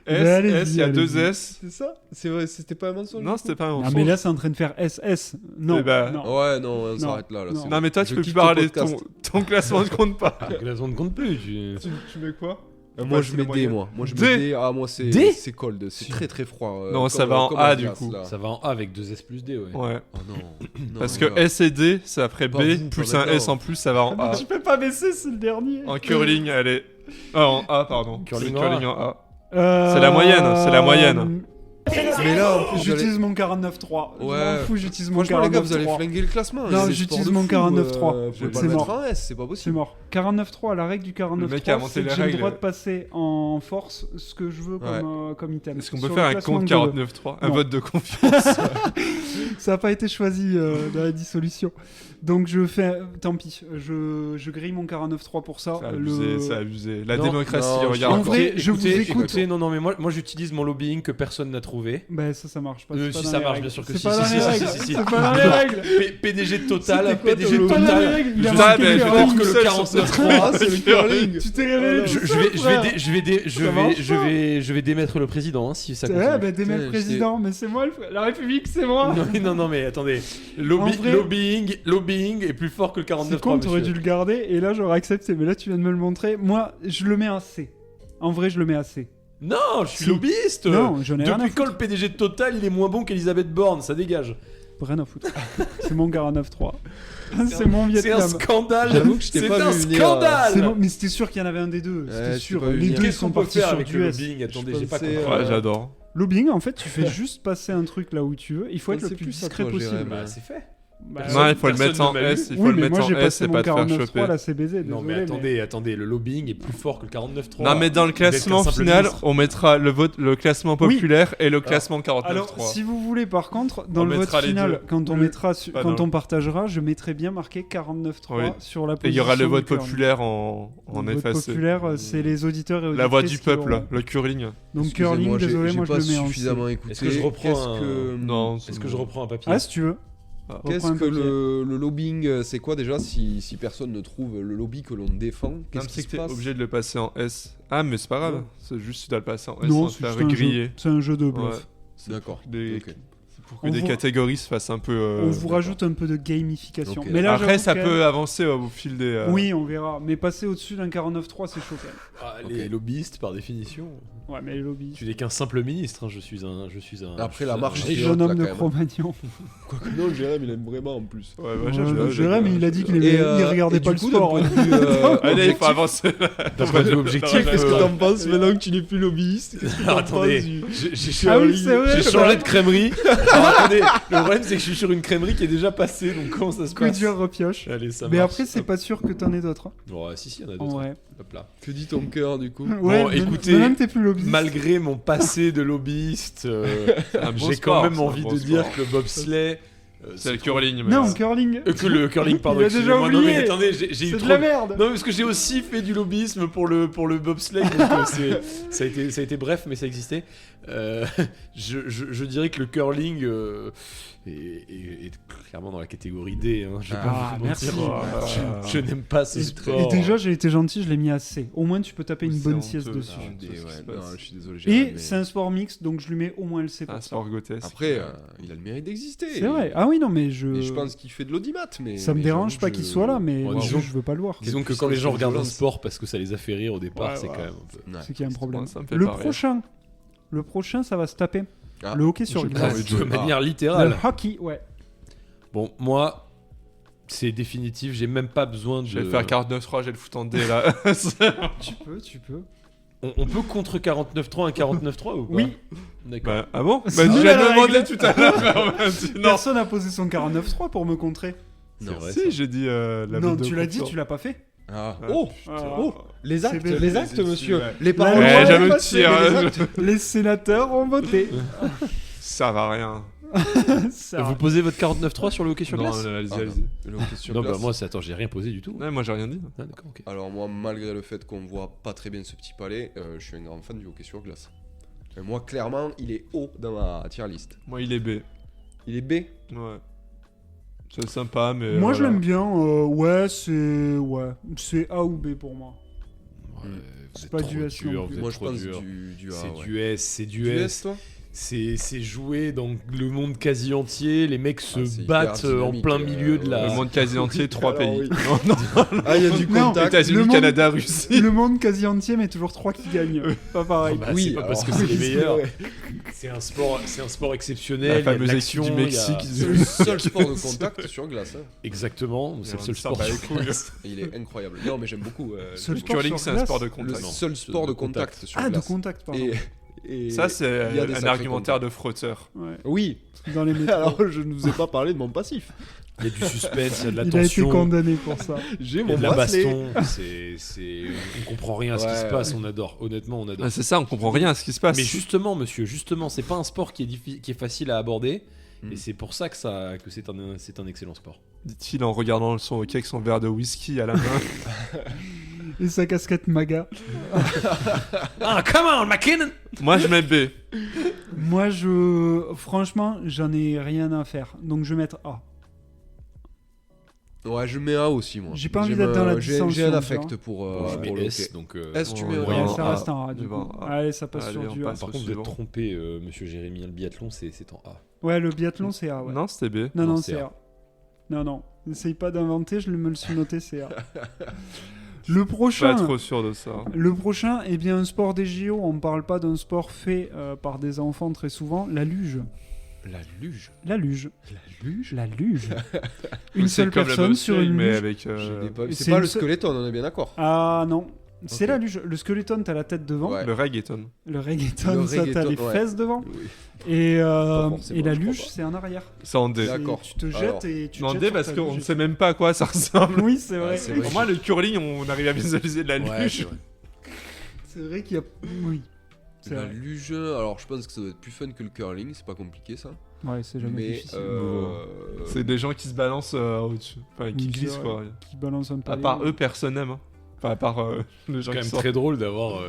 Mais allez-y, S, il y a allez-y. 2 S. C'est ça? C'est vrai, c'était pas un mensonge? Non, c'était pas un Ah, mensonge. mais là, c'est en train de faire SS. Non, Eh ben, non. Ouais, non, on Non. s'arrête là. Non. c'est Non, mais toi, Je tu peux plus quitte le parler. podcast. Ton classement ne compte pas. Donc là, on ne compte plus. Tu mets quoi? Moi, je c'est mets la D, moyenne. moi. Moi, je D. mets D. Ah, moi, D c'est cold. C'est très, très froid. Non, ça va en comme A, la du glace, coup. là. Ça va en A avec 2 S plus D, ouais. Ouais. Oh non. Non, Parce les que gars. S et D, c'est après Pas B, vous, plus pas un S maintenant. en plus, ça va en A. Tu peux pas baisser, c'est le dernier. En curling, elle est. Ah, en A, pardon. Curling C'est en curling A. en A. C'est C'est la moyenne, c'est la moyenne. Mais là, en plus, J'utilise mon 49.3. Je Ouais. m'en fous, j'utilise mon Franchement, les gars, vous allez 49.3. flinguer le classement. Non, c'est j'utilise sport de mon fou, 49.3. Vous pouvez pas C'est le mettre mort. en S, c'est pas C'est possible. mort. 49.3, la règle du 49.3, Le mec a inventé c'est que les j'ai le règles. droit de passer en force ce que je veux Ouais. comme item. Est-ce qu'on Sur peut le faire un classement compte que je veux. 49.3 Un Non. vote de confiance. Ça n'a pas été choisi dans la dissolution. Donc je fais... Tant pis. Je grille mon 49.3 pour ça. C'est abusé, c'est abusé. La Non, démocratie, non, regarde. En encore. vrai, je vous écoute. Écoutez, non, mais moi j'utilise mon lobbying que personne n'a trouvé. Ben ça marche pas. c'est pas Si dans ça les marche, règles. bien sûr que C'est si, pas si, dans si, les si, règles. si, si. C'est pas dans les règles. PDG de Total, C'était quoi, PDG de ton C'est pas dans les Total. règles. Il a Putain, marqué mais le fais curling. tout que seul le sur ce 49.3, Ah, c'est le curling. Tu t'es réveillé. Je tout seul, frère. je vais démettre le président hein, si ça continue. Ouais, ben démets le Putain, président, mais c'est moi, la République, c'est moi. Non, mais attendez. En vrai- Lobbying est plus fort que le 49.3. C'est con, t'aurais monsieur. dû le garder et là j'aurais accepté. Mais là tu viens de me le montrer. Moi, je le mets à C. En vrai, je le mets à C. Non, je suis Si. lobbyiste. Non, j'en ai rien à Depuis quand foutre. le PDG de Total il est moins bon qu'Elisabeth Borne, ça dégage. Rien à foutre. C'est mon 49.3. C'est mon C'est un Vietnam. scandale. J'avoue que je t'ai C'est pas un vu venir, scandale. C'est bon, mais c'était sûr qu'il y en avait un des deux. Ouais, C'était je sûr. t'ai pas vu Les venir. deux ils Qu'est-ce sont qu'on peut partis faire sur avec du le S. lobbying Attendez, Je j'ai pas pensais, compris. Ouais, j'adore. Lobbying, en fait, tu fais juste passer un truc là où tu veux. Il faut être Je le sais plus plus ça, discret toi, possible. Jérém. Bah, c'est fait. Bah, Non, il faut le personne mettre en ne m'a S. vu. Il faut oui, le mais mettre moi j'ai en S, passé c'est mon pas te faire 49.3 choper. là, c'est baisé. Non, mais attendez, le lobbying est plus fort que le 49.3. Non, mais dans le Vous êtes classement qu'un simple final, ministre. on mettra le classement populaire et le classement 49.3. Alors, si vous voulez, par contre, dans On le vote mettra les final, deux. quand on Le- mettra, Pas quand dans- on partagera, je mettrai bien marqué 49.3 Oui. sur la Et position. il y aura le vote du curling. populaire en Le vote effacé. populaire, c'est les auditeurs et La voix auditrices du qui peuple, auront. le curling. Donc curling, désolé, moi je pas le mets en C. suffisamment écouté. Est-ce que je reprends Qu'est-ce un- que Non, Est-ce que je reprends un papier Ah, si tu veux. Ah. Qu'est-ce Reprends un que papier. le lobbying, c'est quoi déjà si personne ne trouve le lobby que l'on défend? Non, Qu'est-ce mais qui c'est se que t'es passe? obligé de le passer en S. Ah, mais c'est pas grave. Ouais. C'est juste tu dois le passer en S Non, sans te c'est faire juste un jeu. griller. C'est un jeu de Ouais. bluff. C'est D'accord. pour des- ok. c'est pour que On des vous- catégories se fassent un peu. On vous rajoute un peu de gamification. Ok. Mais là, Après, j'avoue ça que- peut avancer au fil des. Oui, on verra. Mais passer au-dessus d'un 49.3, c'est chaud quand même. Ah, Ok. Les lobbyistes, par définition. Ouais, mais les lobbies. Tu n'es qu'un simple ministre, hein, je suis un. Après, je la suis marche, un- c'est Jeune haute, homme là, de quand même. Cro-Magnon. Quoique non, Jérém, il aime vraiment en plus. Ouais, Jérémy, il a dit qu'il Et, il regardait et pas du le coup, d'un sport. point de vue, Allez, il objectif, faut avancer. D'un point de vue objectif, qu'est-ce que t'en penses maintenant que tu n'es plus lobbyiste? Qu'est-ce que t'en Attendez, penses du- j'ai Ah oui, c'est vrai. j'ai changé de crèmerie. Alors, attendez, le problème c'est que je suis sur une crèmerie qui est déjà passée, donc comment ça se Coup passe dur repioche. Allez, ça Mais marche. après, c'est pas sûr que t'en aies d'autres. hein. Ouais, si, il y en a En d'autres. vrai. Hop là. Que dit ton cœur du coup? Ouais, Bon, mais- écoutez, mais même t'es plus lobbyiste. Malgré mon passé de lobbyiste, un bon j'ai sport, quand même c'est un envie bon de sport. dire que le bobsleigh. C'est le curling. mais- Non, curling. Que le curling, pardon. Il a déjà excusez-moi. Non, mais oublié. attendez, j'ai eu C'est de trop la merde. Non, parce que j'ai aussi fait du lobbyisme pour le bobsleigh, donc ça a été bref, mais ça existait. Je dirais que le curling est clairement dans la catégorie D. Hein. Je vais Ah, pas vous mentir. merci. Je n'aime pas ce Et sport. déjà, j'ai été gentil, je l'ai mis à C. Au moins, tu peux taper une C'est bonne honteux. sieste dessus. Ah, Des- c'est ce qui ouais, se non, passe. je suis désolé. Jérém, Et mais- c'est un sport mixte, donc je lui mets au moins le C pour Un ça. sport grotesque. Après, il a le mérite d'exister. C'est vrai. Ah oui, non, mais je. Et je pense qu'il fait de l'audimat, mais. Ça me mais dérange j'avoue pas que qu'il je- soit là, mais Ouais, moi, disons- je veux pas le voir. Disons que Quelle quand les gens puissance de regardent un violence. sport parce que ça les a fait rire au départ, Ouais, c'est ouais. quand même un peu. C'est qu'il y a un problème. Ça me fait Le pareil. prochain. Le prochain, ça va se taper. Ah. Le hockey sur J'ai glace. envie de De jouer. manière Le littérale. hockey, ouais. Bon, moi, c'est définitif, j'ai même pas besoin de. Je vais faire 49-3, j'ai le foot en D là. Tu peux. On peut contre 49.3 un 49.3 ou pas? Oui. D'accord. Bah, ah bon C'est Bah, je nul l'ai à la demandé règle. tout à l'heure. Non. Personne n'a posé son 49.3 pour me contrer. C'est vrai, Si, ça. j'ai dit la Non, vote de tu l'as dit, confiance. tu l'as pas fait. Ah. Ah, Oh putain. Oh. Les actes, C'est les bébé. actes, monsieur. Ouais. Les La paroles. loi Eh, est j'avais le passée, tir. mais les hein. actes. Les sénateurs ont voté. Ça va rien. Ça Vous va. posez votre 49.3 sur le hockey sur Non, glace? allez-y, Ah, allez-y. Le hockey sur Non, bah glace. moi, attends, j'ai rien posé du tout. Ouais, moi j'ai rien dit. Ah, d'accord, ok. Alors moi, malgré le fait qu'on voit pas très bien ce petit palais, je suis un grand fan du hockey sur glace. Et moi, clairement, il est haut dans ma tier list. Moi il est B. Il est B. Ouais. C'est sympa, mais. Moi, je voilà. l'aime bien. Ouais, c'est A ou B pour moi. Ouais, Vous êtes pas trop du S non dur, plus. vous êtes Moi, je trop pense dur. du A. C'est ouais. du S, c'est du Du S. S, toi C'est joué dans le monde quasi entier, les mecs se c'est battent hyper en dynamique, plein milieu de la... Le monde quasi entier, 3 Alors, pays. oui. Non, non, Ah, il y a du Non, contact. le États-Unis, monde- Canada, Russie. Le monde quasi entier, mais toujours 3 qui gagnent. Pas pareil. Bah, Oui, c'est pas parce que alors, c'est les oui, meilleurs. vrai. C'est un sport exceptionnel. La il y a de fameuse l'action, équipe du il y a- Mexique. C'est le seul sport de contact sur glace. Hein. Exactement, c'est le seul Ça sport. bat les sur couilles. glace. Et il est incroyable. Non, mais j'aime beaucoup. Seul Le sport curling, sur c'est un glace. sport de Le contact. seul sport de contact sur Ah, de glace. contact, pardon. Et Ça, c'est il y a des un sacrés argumentaire contacts. de frotteur. Ouais. Oui. Dans les métros. Alors, je ne vous ai pas parlé de mon passif. Il y a du suspense, il y a de la Il a été tension, condamné pour ça. J'ai il y a mon de la bracelet. baston. On comprend rien à ce qui Ouais, se passe, on adore. Honnêtement, on adore. Ah, c'est ça, on comprend rien à ce qui se passe. Mais justement, monsieur, justement, c'est pas un sport qui est facile à aborder. Mm. Et c'est pour ça que c'est un excellent sport. Dit-il en regardant son hockey avec son verre de whisky à la main. Et sa casquette MAGA. Ah, come on, McKinnon! Moi, je mets B. Moi, franchement, j'en ai rien à faire. Donc, je vais mettre A. Ouais, je mets A aussi, moi. J'ai pas envie J'aime, d'être dans la J'ai dissension, un tu affect vois. pour, Bon, je pour mets le S, hockey. donc. S, tu mets Ouais, ouais, Ouais, non, ça A. reste un A, du Je coup. vais en A. Allez, ça passe Allez, sur on du A. passe. Par contre, vous êtes suivant. trompé, monsieur Jérémy, le biathlon, c'est en A. Ouais, le biathlon, c'est A, ouais. Non, c'était B. Non, Non, non, c'est c'est A. A. Non, non. N'essaye pas d'inventer, me le suis noté, c'est A. Le prochain. Pas trop sûr de ça. Le prochain, eh bien, un sport des JO. On parle pas d'un sport fait par des enfants très souvent. La luge. La luge. La luge. La luge La luge. Une C'est seule comme le personne sur bobsleigh, une mais luge. avec. C'est C'est pas une le seule- skeleton, on est bien d'accord. Ah non. C'est Ok. la luge. Le skeleton, t'as la tête devant. Ouais. Le reggaeton. Le reggaeton, Le ça, t'as reggaeton, les ouais. fesses devant. Oui. Et, Pas forcément, et la je crois luge, pas. c'est en arrière. C'est en D. C'est- D'accord. Tu te jettes Alors, et tu te Non, jettes D sur parce ta qu'on ne luge. sait même pas à quoi ça ressemble. Oui, c'est vrai. c'est vrai. Pour moi, le curling, on arrive à visualiser de la Ouais, luge. c'est vrai. C'est vrai qu'il y a. Oui. C'est La vrai. luge, alors je pense que ça doit être plus fun que le curling, c'est pas compliqué ça. Ouais, c'est jamais Mais difficile. C'est des gens qui se balancent au-dessus. Enfin, qui Oui, glissent, c'est quoi. vrai. Qui balance un peu. À part eux, personne n'aime. Hein. Enfin, à part les gens C'est quand qui même sortent. très drôle d'avoir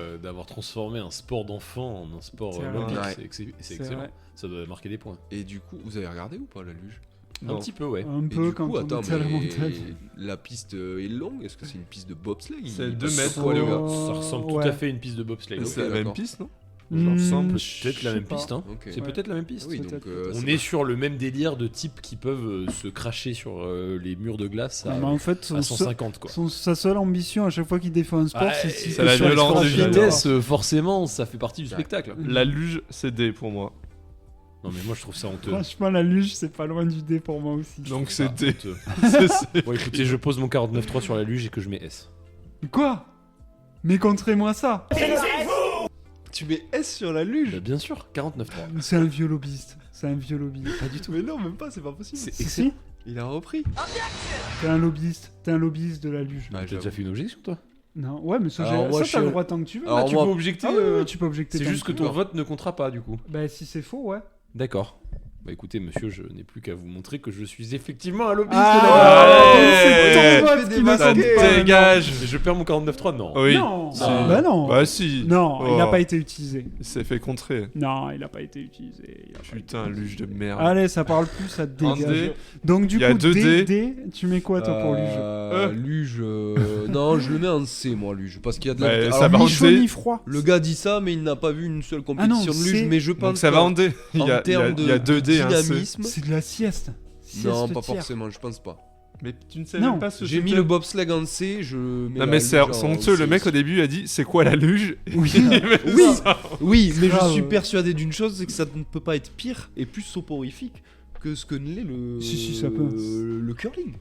transformé un sport d'enfant en un sport C'est vrai. olympique. Ouais. C'est C'est excellent. vrai. Ça doit marquer des points. Et du coup, vous avez regardé ou pas la luge Un Non. petit peu, ouais. Un Et peu du quand coup, on attends, était à la mais montagne. la piste est longue. Est-ce que c'est une piste de bobsleigh C'est Il 2 passe mètres, sur quoi, les gars Ça ressemble tout ouais. à fait à une piste de bobsleigh. Ok, C'est la même d'accord. piste, non Hmm, ressemble Peut-être la je même sais pas. piste, hein. Ok. C'est Ouais. peut-être la même piste. Oui, Peut-être, donc peut-être. On c'est est pas- sur le même délire de types qui peuvent se cracher sur les murs de glace Mais en fait, à son- 150 quoi. sa seule ambition à chaque fois qu'il défend un sport, Ah, c'est c'est si c'est la sur les violence sports de de vitesse, forcément, ça fait partie du Ouais. spectacle. La luge, c'est D pour moi. Non mais moi je trouve ça honteux. Franchement, la luge, c'est pas loin du dé pour moi aussi. Donc Ah, c'est D. honteux. C'est- Bon écoutez, je pose mon 49.3 sur la luge et que je mets S. Quoi? Mais montrez-moi ça. Tu mets S sur la luge Bah, bien sûr, 49.3. C'est un vieux lobbyiste. C'est un vieux lobbyiste. Pas du tout. Mais non, même pas, c'est pas possible. C'est Si, excellent. si. Il a repris. T'es un lobbyiste. T'es un lobbyiste de la luge. Ah, T'as déjà fait une objection toi? Non, ouais, mais ça, Alors, moi, ça je t'as suis- le droit tant que tu veux. Alors, tu moi- peux objecter. Ah oui, oui, tu peux objecter. C'est tant juste que tu ton veux. vote ne comptera pas du coup. Bah, si c'est faux, ouais. D'accord. Bah écoutez monsieur, je n'ai plus qu'à vous montrer que je suis effectivement un lobbyiste Ah, Allez. c'est ton vote qui m'a Ça semblé pas, dégage. Mais je perds mon 49.3, non. Oui. Non. Si. Bah non. Bah si. Non, il n'a Oh. pas été utilisé. Il s'est fait contrer. Non, il n'a pas été utilisé. Il a pas Putain, été luge de merde. Allez, ça parle plus, ça te Un dégage. dé. Donc du Il y a coup, deux D, dés. tu mets quoi toi pour luge Luge. Non, je le mets en C, moi, luge. Parce qu'il y a de la. Bah, Alors, ça va en Ni chaud D. ni froid. le gars dit ça, mais il n'a pas vu une seule Ah non, compétition de luge. c'est- Mais je pense Donc ça que va en D. Il y a, en il y a- termes il y a de 2 D et un C. dynamisme. C'est de la sieste. Non, Sieste pas tiers. forcément, je pense pas. Mais tu ne sais Non. même pas ce que J'ai mis c'était. le bobsleigh en C, je mets Non la mais c'est luge en honteux, C le mec aussi. au début a dit c'est quoi la luge Oui. Oui, oui, mais grave. je suis persuadé d'une chose, c'est que ça ne peut pas être pire et plus soporifique que ce que ne l'est le. Si, ça peut. Le curling.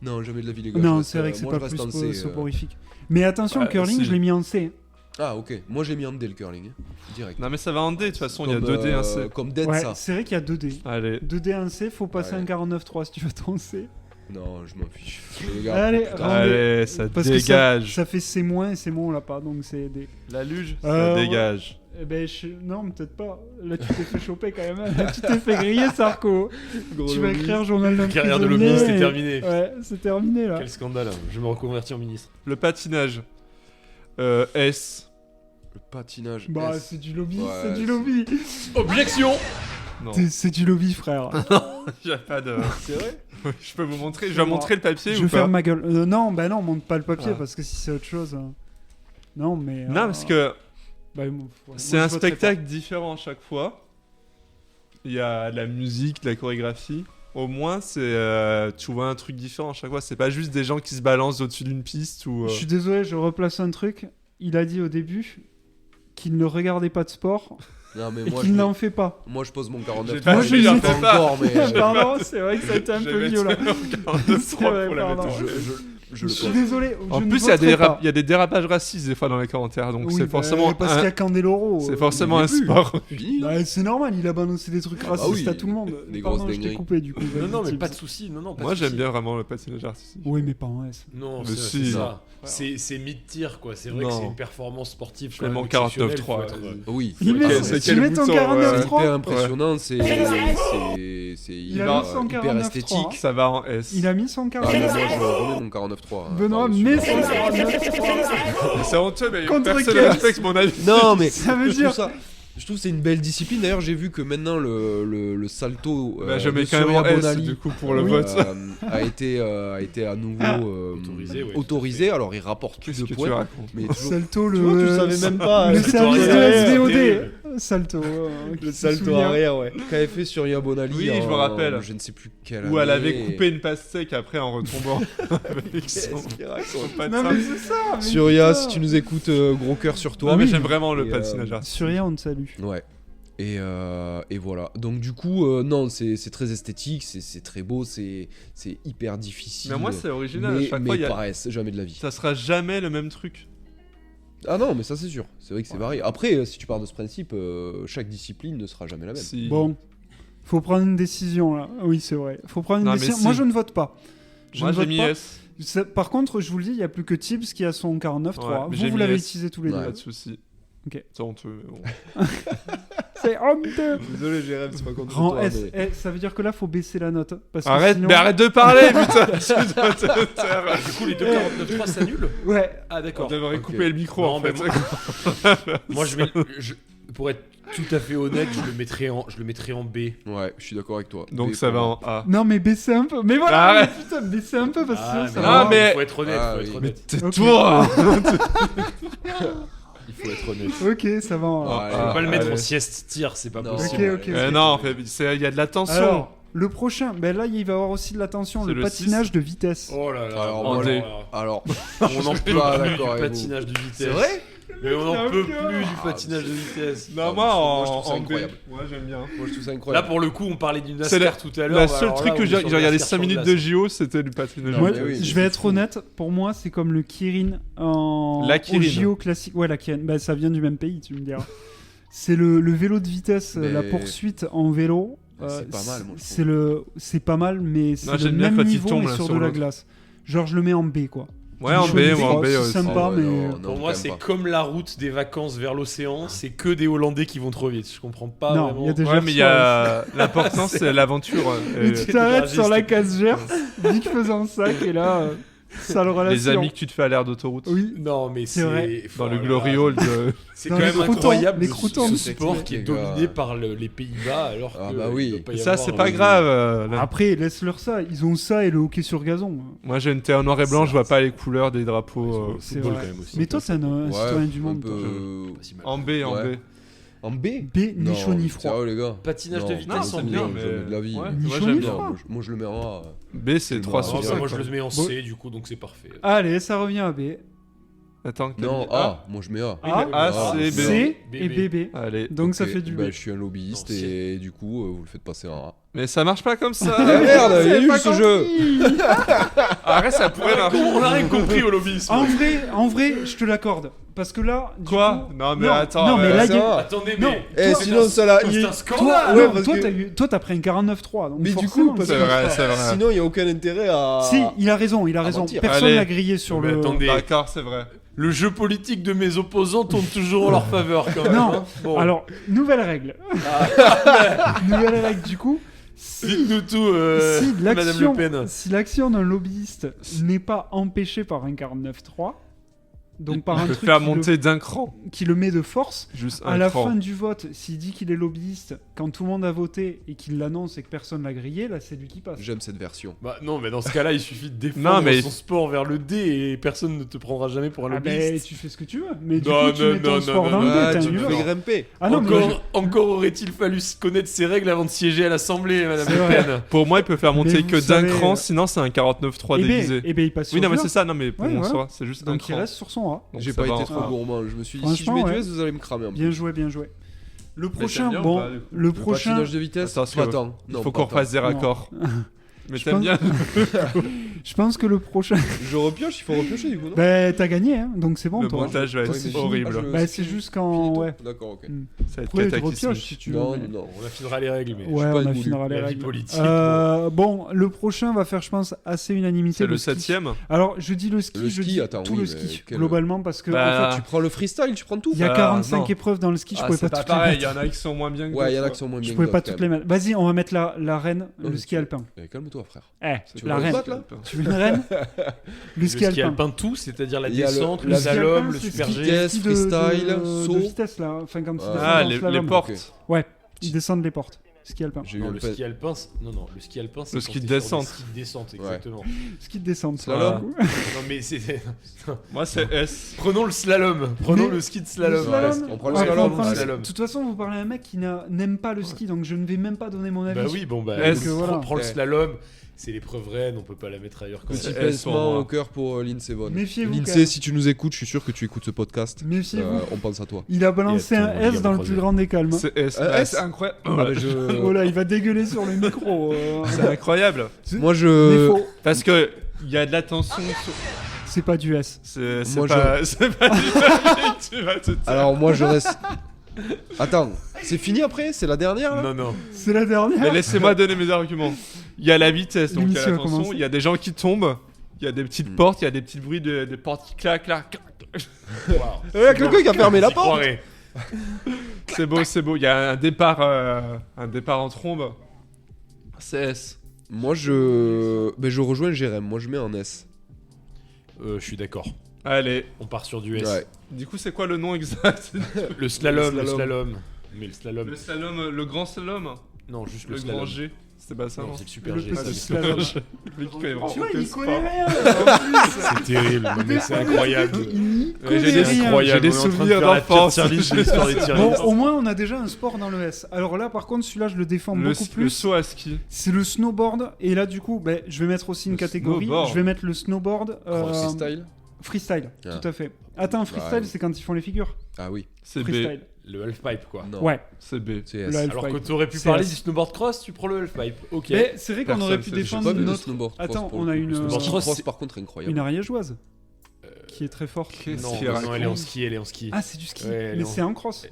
Non, jamais de la vie, les gars. Non, je reste- c'est vrai que c'est moi, pas je reste plus en C, soporifique. Mais attention, Ouais, le curling, si. je l'ai mis en C. Ah, ok. Moi, j'ai mis en D le curling. Direct. Non mais ça va en D de toute façon, il y a Comme, 2 D et un C. Comme Dead, Ouais, ça. c'est vrai qu'il y a 2 D. Allez. 2 D, 1 C, faut passer Ouais. un 49.3 si tu veux ton C. Non, je m'en fiche. Les gars, Allez, putain. rendez- Allez, ça Parce que dégage. ça fait C-, et C- on l'a pas, donc c'est D. La luge, ça Ouais. dégage. Eh ben, non, peut-être pas. Là, tu t'es fait choper quand même. Là, tu t'es fait griller, Sarko. Tu vas écrire journal d'un Carrière de prisonnier lobbyiste est et- terminée. Ouais, c'est terminé là. Quel scandale, hein. Je me reconvertis en ministre. Le patinage. S. Le patinage. Bah, S. c'est du lobby, Ouais, c'est du c'est- lobby. Objection. Non, C'est du lobby, frère. il a pas de. C'est vrai Je peux vous montrer. Je C'est vais moi. montrer le papier Je ou vais pas ferme ma gueule. Non, bah non, monte pas le papier Ah. parce que si c'est autre chose. Non, mais. Non, parce que bah, moi, c'est moi, un je voterais spectacle différent à chaque fois. Il y a de la musique, de la chorégraphie. Au moins, tu vois un truc différent à chaque fois. C'est pas juste des gens qui se balancent au-dessus d'une piste ou. pas. Je suis désolé, je replace un truc. Il a dit au début qu'il ne regardait pas de sport Non, mais et moi, qu'il n'en fait pas. moi, je pose mon 49. J'ai pas Moi, dit, je j'en l'ai fais fait pas. encore, mais Pardon, c'est vrai que ça a été un Je peu vais violent. mettre en 42 C'est pour vrai, le pardon. mettre. je Je le suis pose. désolé. En je plus, ne il y a voterai pas. des dérapages racistes des fois dans les commentaires, donc Oui, c'est forcément parce qu'il y a Candeloro. c'est forcément il un est plus. sport. Fini, là. Bah, c'est normal, il a balancé des trucs racistes oui, à tout le monde. des Pardon, grosses je t'ai dingueries. coupé du coup. Non, non, mais Vas-y, pas de Tips. soucis. Non, non, pas Moi, de j'aime soucis. bien vraiment le patinage artistique. Oh, Oui, mais pas en S. Non, Mais c'est si. ça. Ouais. C'est mid-tier, quoi. C'est vrai Non. que c'est une performance sportive. Je quand mets même mon exceptionnelle, 49.3, faut être- vas-y. Oui. Il met, Ah, c'est tu quel mets ton bouton, C'est 49.3. hyper impressionnant, c'est Il a hyper, mis son hyper 49.3. esthétique. Ça va en S. Il a mis son Ah, mais 49. moi, je remets mon 49.3. hein, Benoît par-dessus. met son 49.3. C'est honteux, mais Contre personne quel- ne respecte mon avis. Non, mais Ça veut je trouve dire- ça. Je trouve que c'est une belle discipline. D'ailleurs, j'ai vu que maintenant le salto Bah, je de mets quand même Surya en S Bonali, du coup pour le Oui. vote. a été à nouveau Autorisé, ouais, autorisé. Alors, il rapporte plus Qu'est-ce de que tu points. racontes Mais toujours... Salto, Tu vois, tu savais même pas. Le Salto service de arrière, SVOD. terrible. Salto. Le salto arrière, ouais. Qu'avait fait Surya Bonali. Oui, je me rappelle. Je ne sais plus quelle Où elle année. avait coupé une passe sec après en retombant avec son Qu'est-ce qu'il raconte son patin. Non, mais c'est ça. mais Surya, c'est si ça. tu nous écoutes, gros cœur sur toi. Non, mais oui. j'aime vraiment le Et, patinage artistique. Surya, on te salue. Ouais. Et voilà. Donc du coup, non, c'est très esthétique, c'est très beau, c'est hyper difficile. Mais moi, c'est original. À mais, chaque mais fois, il y a- pareil, c'est jamais de la vie. ça sera jamais le même truc. Ah non, mais ça c'est sûr. C'est vrai que c'est varié. Après, si tu pars de ce principe, chaque discipline ne sera jamais la même. Si- Bon. Faut prendre une décision là. Oui, c'est vrai. Faut prendre une Non, mais décision. si. Moi, je ne vote pas. Moi, ne j'ai vote mis pas. S. Par contre, je vous le dis, il n'y a plus que Tibbs qui a son 49.3. Ouais, mais j'ai Vous mis l'avez S. utilisé tous les Ouais. deux. Pas de soucis. Ok. C'est honteux, mais bon. C'est honteux. Désolé, Jérém, c'est pas contre Rang toi. S. mais- Ça veut dire que là, faut baisser la note. Parce que Arrête, sinon- mais arrête de parler, putain. Putain, te taire. Du coup, les deux 49.3 s'annulent. Ouais. Ah, On d'accord. devrait Ok. couper le micro Non, en mais fait. Moi, pour être tout à fait honnête, je le mettrais en B. Ouais, je suis d'accord avec toi. Donc Mais ça va pour- en A. Non, mais baissez un peu. Mais voilà. Arrête. mais putain, baissez un peu parce que sinon, ça non, va. mais- il faut être honnête. Ah, faut oui. être honnête. Tais-toi. Il faut être honnête. Ok, ça va. en- Ah, On allez. peut pas le mettre allez. en sieste tir, c'est pas Non. possible. Ok, ok. Non, en fait, il y a de la tension. Alors, le prochain, ben là, il va y avoir aussi de la tension, C'est le le patinage de vitesse. Oh là là. Alors, oh moi, là D. là. Alors, On n'en peut pas plus d'accord du avec patinage de vitesse. c'est vrai Mais on n'en Ah, peut ok. plus du patinage de vitesse. Non, Ah, moi, moi, je en trouve ça en B. incroyable. Moi, j'aime bien. Moi, je trouve ça Là, incroyable. pour le coup, on parlait du C'est NASCAR tout à l'heure. La bah, seule alors truc là, que on est j'ai sur regardé NASCAR 5 sur minutes glace. de JO, c'était le patinage. Moi, mais oui, je mais vais c'est être fou. honnête, pour moi, c'est comme le Kirin en La Kirin. au JO classique. Ouais, la Kirin. Bah, ça vient du même pays, tu me diras. C'est le vélo de vitesse, Mais- la poursuite en vélo. C'est pas mal, moi, je C'est pas mal, mais c'est Non, le j'aime bien même quand il niveau tombe, mais là, sur sur de la l'autre. glace. Genre, je le mets en B, quoi. Ouais, en Je B, le moi en B c'est aussi. sympa, ouais, mais non, Pour non, moi, quand c'est même pas. comme la route des vacances vers l'océan, c'est que des Hollandais qui vont trop vite. Je comprends pas non, vraiment. il y a des Ouais, mais il y a l'important, c'est l'aventure. Et tu t'arrêtes c'est sur la juste- case Gers, Vic faisant sac, et là, sale relation. Les amis que tu te fais à l'air d'autoroute. Oui. Non, mais C'est c'est vrai. Dans le voilà. Glory Hall de. C'est Dans quand les même croutons, incroyable les ce- croutons. ce C'est sport technique, qui est les gars. dominé par les Pays-Bas alors Ah que bah oui. il doit pas y Ça, avoir, c'est pas euh, grave. là. Après, laisse-leur ça. Ils ont ça et le hockey sur gazon. Moi, j'ai une télé en noir et blanc, je vois pas les couleurs des drapeaux. Ouais, C'est football vrai. quand même aussi. Mais toi, t'es un citoyen du un monde. peu- toi. Pas si mal. En B, en Ouais. B. En B B, ni Non, chaud ni froid. sérieux, les gars. Patinage Non, de non, vitesse c'est en bien, B. mais- jamais de la vie. Ouais, Ni moi, chaud j'aime ni bien. froid. Moi, je le mets en A. B, c'est 3 Ah, sur Ah, bah, 5. moi je le mets en Bon. C du coup donc c'est parfait. Allez, ça revient à B. Attends, quel- Non, A. Moi, je mets A. A, A, Ah, C, B. C B, et B. BB. Allez. Donc ça Ok, fait du bah, B. je suis un lobbyiste Non, et du coup, vous le faites passer en A. Mais ça marche pas comme ça. Ah merde, il est C'est nul pas ce jeu. Arrête, ça pourrait marcher. On a rien compris au lobbyisme. En vrai, je te l'accorde. Parce que là. du Quoi coup- Non, mais attends, Non, mais mais là, ça il y a- va. Attendez Non. mais Eh, Toi, sinon, ça là. c'est un Toi, scandale. Ouais, non, parce toi, que- toi, t'as pris un 49.3. Donc Mais du forcément, coup, parce C'est que vrai, c'est vrai. sinon, il n'y a aucun intérêt à. Si, il a raison, il a raison. mentir. Personne Allez. l'a grillé sur Mais le. attendez, D'accord, c'est vrai. le jeu politique de mes opposants tourne toujours en leur faveur quand même. Non. hein. Bon. Alors, nouvelle règle. Nouvelle règle du coup. Si, dites-nous tout, si Madame l'action Le Pen. si l'action d'un lobbyiste n'est pas empêchée par un 49.3, Donc par un Il peut truc faire qui monter d'un cran. qui le met de force. Juste À un la cran. fin du vote, s'il dit qu'il est lobbyiste, quand tout le monde a voté et qu'il l'annonce et que personne l'a grillé, là c'est lui qui passe. J'aime cette version. Bah non, mais dans ce cas-là, il suffit de défendre Non, mais- son sport vers le D et personne ne te prendra jamais pour un Ah ben lobbyiste. tu fais ce que tu veux. Mais du Non, coup tu non, mets ton non, sport non, dans non, le Ah, dé, t'es tu un me nulard. fais grimper. Ah non, mais encore aurait-il fallu connaître ses règles avant de siéger à l'Assemblée, Madame C'est Le vrai. Pen. Pour moi, il peut faire Mais monter vous que d'un savez, cran, sinon c'est un 49.3 déguisé. eh ben il passe sur Oui, non, mais celui-là. c'est ça, non, mais pour Ouais, mon voilà. soi, c'est juste un Donc il cran. reste sur son A. Donc J'ai ça pas va été en- trop Ah. gourmand. Je me suis dit, si je Franchement, mets du ouais. S, vous allez me cramer un peu. Bien joué, bien joué. Le prochain, t'aimes bien ou bon, pas, du coup le prochain, Patinage de vitesse. Attends, parce que Attends. Il Non, faut pas qu'on tant. refasse des raccords. Mais Je t'aimes pense- bien. je pense que le prochain, Je repioche, il faut repiocher du coup, non ben t'as gagné, hein, donc c'est bon Le toi. montage va Ouais, être mais horrible. fini. Bah c'est juste quand, Finito ouais. D'accord, ok. Ça va être Après tu cataclysmique. repioches si tu veux. Non, mais- non. On affinera les règles, mais Ouais, pas on une affinera les La vie règles. politique. Bon, le prochain va faire, je pense, assez unanimité. C'est le ski. 7ème. Alors, je dis le ski, Le je ski, dis attends, tout oui, le mais ski, quel- globalement, parce que Bah, en fait, Tu prends le freestyle, tu prends tout. il y a Ah, 45 non. épreuves dans le ski, je Ah, pouvais c'est pas pas toutes les pareil, il mettre. y en a qui sont moins bien que Ouais, il y en a d'autres, qui sont moins bien. Je pouvais que pas d'autres, toutes les mettre. Vas-y, on va mettre la reine, le Ok. ski alpin. Eh, calme-toi, frère. Tu La veux reine. te battre, là Tu veux une reine Le ski alpin. tout, c'est-à-dire la Il y a le- descente, le le ski slalom, alpin, le c'est super ski- G. vitesse, ski freestyle, de saut. vitesse là, enfin quand ils Ah, descendent Ah, en les slalom. portes. Ok. Ouais, ils descendent les portes. Ski alpin. J'ai eu Non, un le pet. ski alpin, non, le ski alpin, c'est Le quand ski de t'es sur des descente. skis de descente, Ouais. exactement. Ski de descente. Slalom. du coup. Non, mais c'est. Moi, c'est S. Prenons le slalom. Prenons Mais- le ski de slalom. Le slalom. reste. On prend le Ouais, slalom. on prend le- Slalom. De toute façon, vous parlez à un mec qui n'aime pas le ski, donc je ne vais même pas donner mon avis. Bah oui, bon, bah. S. donc, Voilà. prends le Ouais. slalom. C'est l'épreuve reine, on peut pas la mettre ailleurs. Petit C'est S pour pincement moi. au cœur pour Lindsay Vonn. Méfiez-vous, quand Lindsay, même. si tu nous écoutes, je suis sûr que tu écoutes ce podcast. Méfiez-vous. On pense à toi. Il a balancé Et un attends, S les dans gars, le plus grand des calmes. C'est S. S. Ah, c'est incroyable. Ah, bah, je- Oh là, il va dégueuler sur le micro. C'est incroyable. Moi, Mais je. faux. Parce que il y a de la tension. sur- C'est pas du S. C'est Moi, pas. C'est pas du dynamique, tu vas te dire. Alors, moi, je reste. Attends, c'est fini après? C'est la dernière là? Non, non. C'est la dernière. Mais laissez-moi donner mes arguments. Il y a la vitesse, donc il y a L'émission la a tension, commencé. il y a des gens qui tombent, il y a des petites portes, il y a des petits bruits de portes qui claquent, claquent. Wow. Il y a quelqu'un qui a fermé la J'y porte! croirais. C'est beau, c'est beau. Il y a un départ en trombe. C'est S. Moi, je rejoins Jérém. Moi, je mets un S. Je suis d'accord. Allez. On part sur du S. Ouais. Du coup, c'est quoi le nom exact? Le slalom, Le le slalom. slalom. Mais le slalom. Le slalom, le grand slalom? Non, juste Le le grand slalom. G? C'était pas ça, Non, non? c'est le super Le G. petit ça, mais slalom. Le mec qui connaît vraiment Tu vois, aucun il sport. connaît rien. En plus. C'est terrible, non, mais c'est incroyable. Il n'y Ouais, connaît j'ai des rien. incroyable. J'ai des On est en train de souvenirs faire la pire d'enfance. tier list de l'histoire des tier Bon, lists. au moins, on a déjà un sport dans le S. Alors là, par contre, celui-là, je le défends Le, beaucoup le plus. saut à ski. C'est le snowboard. Et là, du coup, ben, je vais mettre aussi une Le catégorie. snowboard. Je vais mettre le snowboard. Freestyle? Freestyle, Ah. tout à fait. Attends, freestyle, Ouais. c'est quand ils font les figures. Ah oui. C'est B. Freestyle. Le halfpipe, quoi. Non. Ouais. C'est B. C'est Le S. half- Alors que halfpipe. t'aurais pu C'est parler S. du snowboard cross, tu prends le halfpipe. Ok. Mais c'est vrai qu'on aurait pu Personne sait, J'ai défendre pas vu de notre... snowboard cross. Attends, pour on le a coup. une- Le ski Snowboard cross, cross, par contre, incroyable. une ariégeoise qui est très forte. Qu'est-ce Non, qu'il non, raconte elle est en ski, elle est en ski. Ah, c'est du ski. Ouais, elle est Mais en- c'est en cross.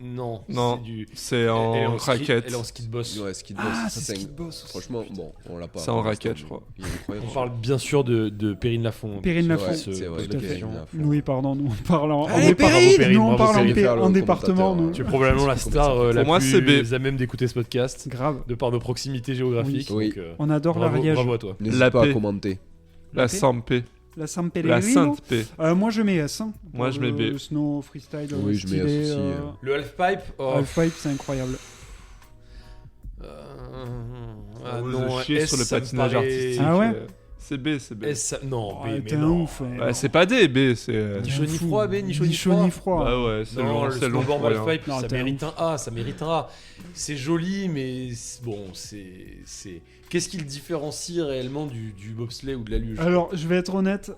Non, Non. c'est du. C'est elle est en ski- raquette. Elle est en ski de boss. Ouais, ski de boss. Ah, ça, c'est un- ski de boss aussi. Franchement, bon, on l'a pas. C'est en pour raquette, l'instant, je crois. Il est incroyable. On parle bien sûr de Perrine Lafont. Perrine sur Lafont. ce- C'est vrai, cette tout à fait. question. Oui, pardon, nous on parle en Allez, départ- Perrine Perrine, nous on bravo, parle en, Perrine. en département. Commentateur, nous. Tu es probablement la star la moi, c'est plus B. à même d'écouter ce podcast, Grave. de par nos proximités géographiques. Oui. donc, On adore bravo, l'Ariège. bravo à toi. N'hésite La pas à paix. commenter. La Sampé. La San La Pellegrino. Sainte P. Moi je mets S. Hein, Moi, pour je mets B. Le snow freestyle. Oui, je mets S stylé, aussi, Le halfpipe, oh, Halfpipe, c'est incroyable. ah Vous non, chiez S, sur le ça me patinage paraît- artistique. Ah ouais C'est B, c'est B. S, ça- non, Ah, B, t'es mais un non. ouf. Bah, c'est pas D, B, c'est. Ni chaud ni froid, B, ni chaud ni chaud froid. ni froid. Bah ouais, c'est Non, long, le c'est long. pour snowboard rien. halfpipe, Non, ça t'es mérite un A, ça mérite un A. C'est joli, mais bon, c'est. Qu'est-ce qui le différencie réellement du bobsleigh ou de la luge? Alors, je vais être honnête.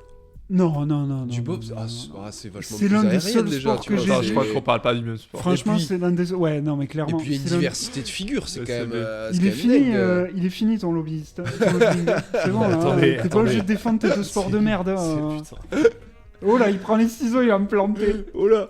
Non, non, non. Du non, bob, non, ah, non. c'est vachement C'est plus l'un des aérien seuls déjà, sports tu que vois, j'ai Attends, c'est- je crois qu'on parle pas du même sport. Franchement, Et puis- c'est l'un des. Ouais, non, mais Et clairement. puis il y a une c'est l'un- diversité de figures, c'est Ouais, quand c'est même. bien. c'est Il quand est même fini, dingue. il est fini ton lobbyiste. Ton lobbying. C'est bon, là, Attendez, t'es pas obligé de attendez. défendre tes deux sports de merde. hein. Putain. Oh là, il prend les ciseaux, il va me planter. Oh là,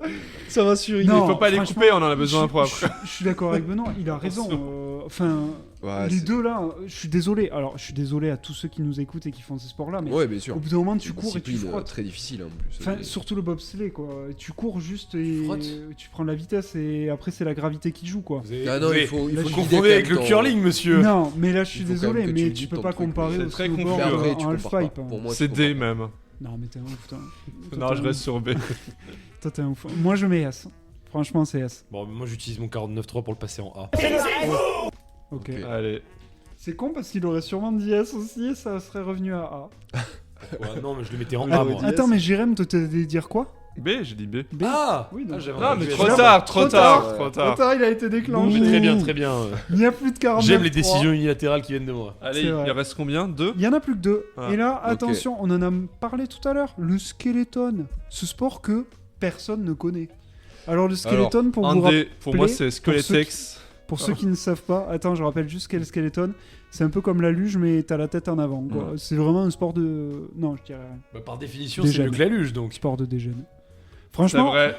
ça va suriner. Non, Il faut pas les franchement, couper, on en a besoin pour après. Je suis d'accord avec Benoît, il a raison. Enfin, Ouais, les c'est- deux là, je suis désolé. Alors, je suis désolé à tous ceux qui nous écoutent et qui font ces sports-là, mais Ouais, bien sûr. au bout d'un moment, C'est tu une cours et tu discipline, frottes. très difficile en plus. Enfin, surtout le bobsleigh, quoi. Tu cours juste et Tu frottes. tu prends la vitesse et après, c'est la gravité qui joue, quoi. Vous avez- Ah non, vous il avez- faut là, vous je confondez avec le curling, monsieur. Non, mais là, je suis Il faut quand désolé, même que tu mais dises tu peux ton pas truc, comparer c'est au très snowboard confus. Après, en tu compares halfpipe. pas. hein. Pour moi, C'est tu D compares même. Non, mais t'es un ouf, toi. Toi, Non, t'es je un reste ouf. sur B. Toi, t'es un ouf. Moi, je mets S. Franchement, c'est S. Bon, moi j'utilise mon 49.3 pour le passer en A. Ok. Ok. Allez. C'est con parce qu'il aurait sûrement dit S aussi et ça serait revenu à A. Ouais, non, mais je le mettais en Oui, A, oui, moi. dis- Attends, mais Jérém, toi, t'allais dire quoi? B, j'ai dit B. B. Ah Oui, donc- j'avais Non, entendu mais S. trop Trop tard, trop trop tard, tard. trop Trop tard. tard, il a été déclenché. Très bien, très bien. Il n'y a plus de 49. J'aime les décisions unilatérales qui viennent de moi. Allez, C'est il vrai. reste combien 2 Il y en a plus que 2. Ah, Et là, attention, on en a parlé tout à l'heure. Le skeleton. Ce sport que personne ne connaît. Alors, le skeleton, pour Un vous D, pour moi rappeler, c'est pour ceux Skeletex. Pour ceux qui ne savent pas, attends, je rappelle juste qu'est le skeleton. C'est un peu comme la luge, mais t'as la tête en avant. Quoi. Ouais. C'est vraiment un sport de. Non, je dirais rien. Bah, par définition, Des c'est mieux jeunes. que la luge, donc. Sport de déjeuner. C'est Franchement, vrai,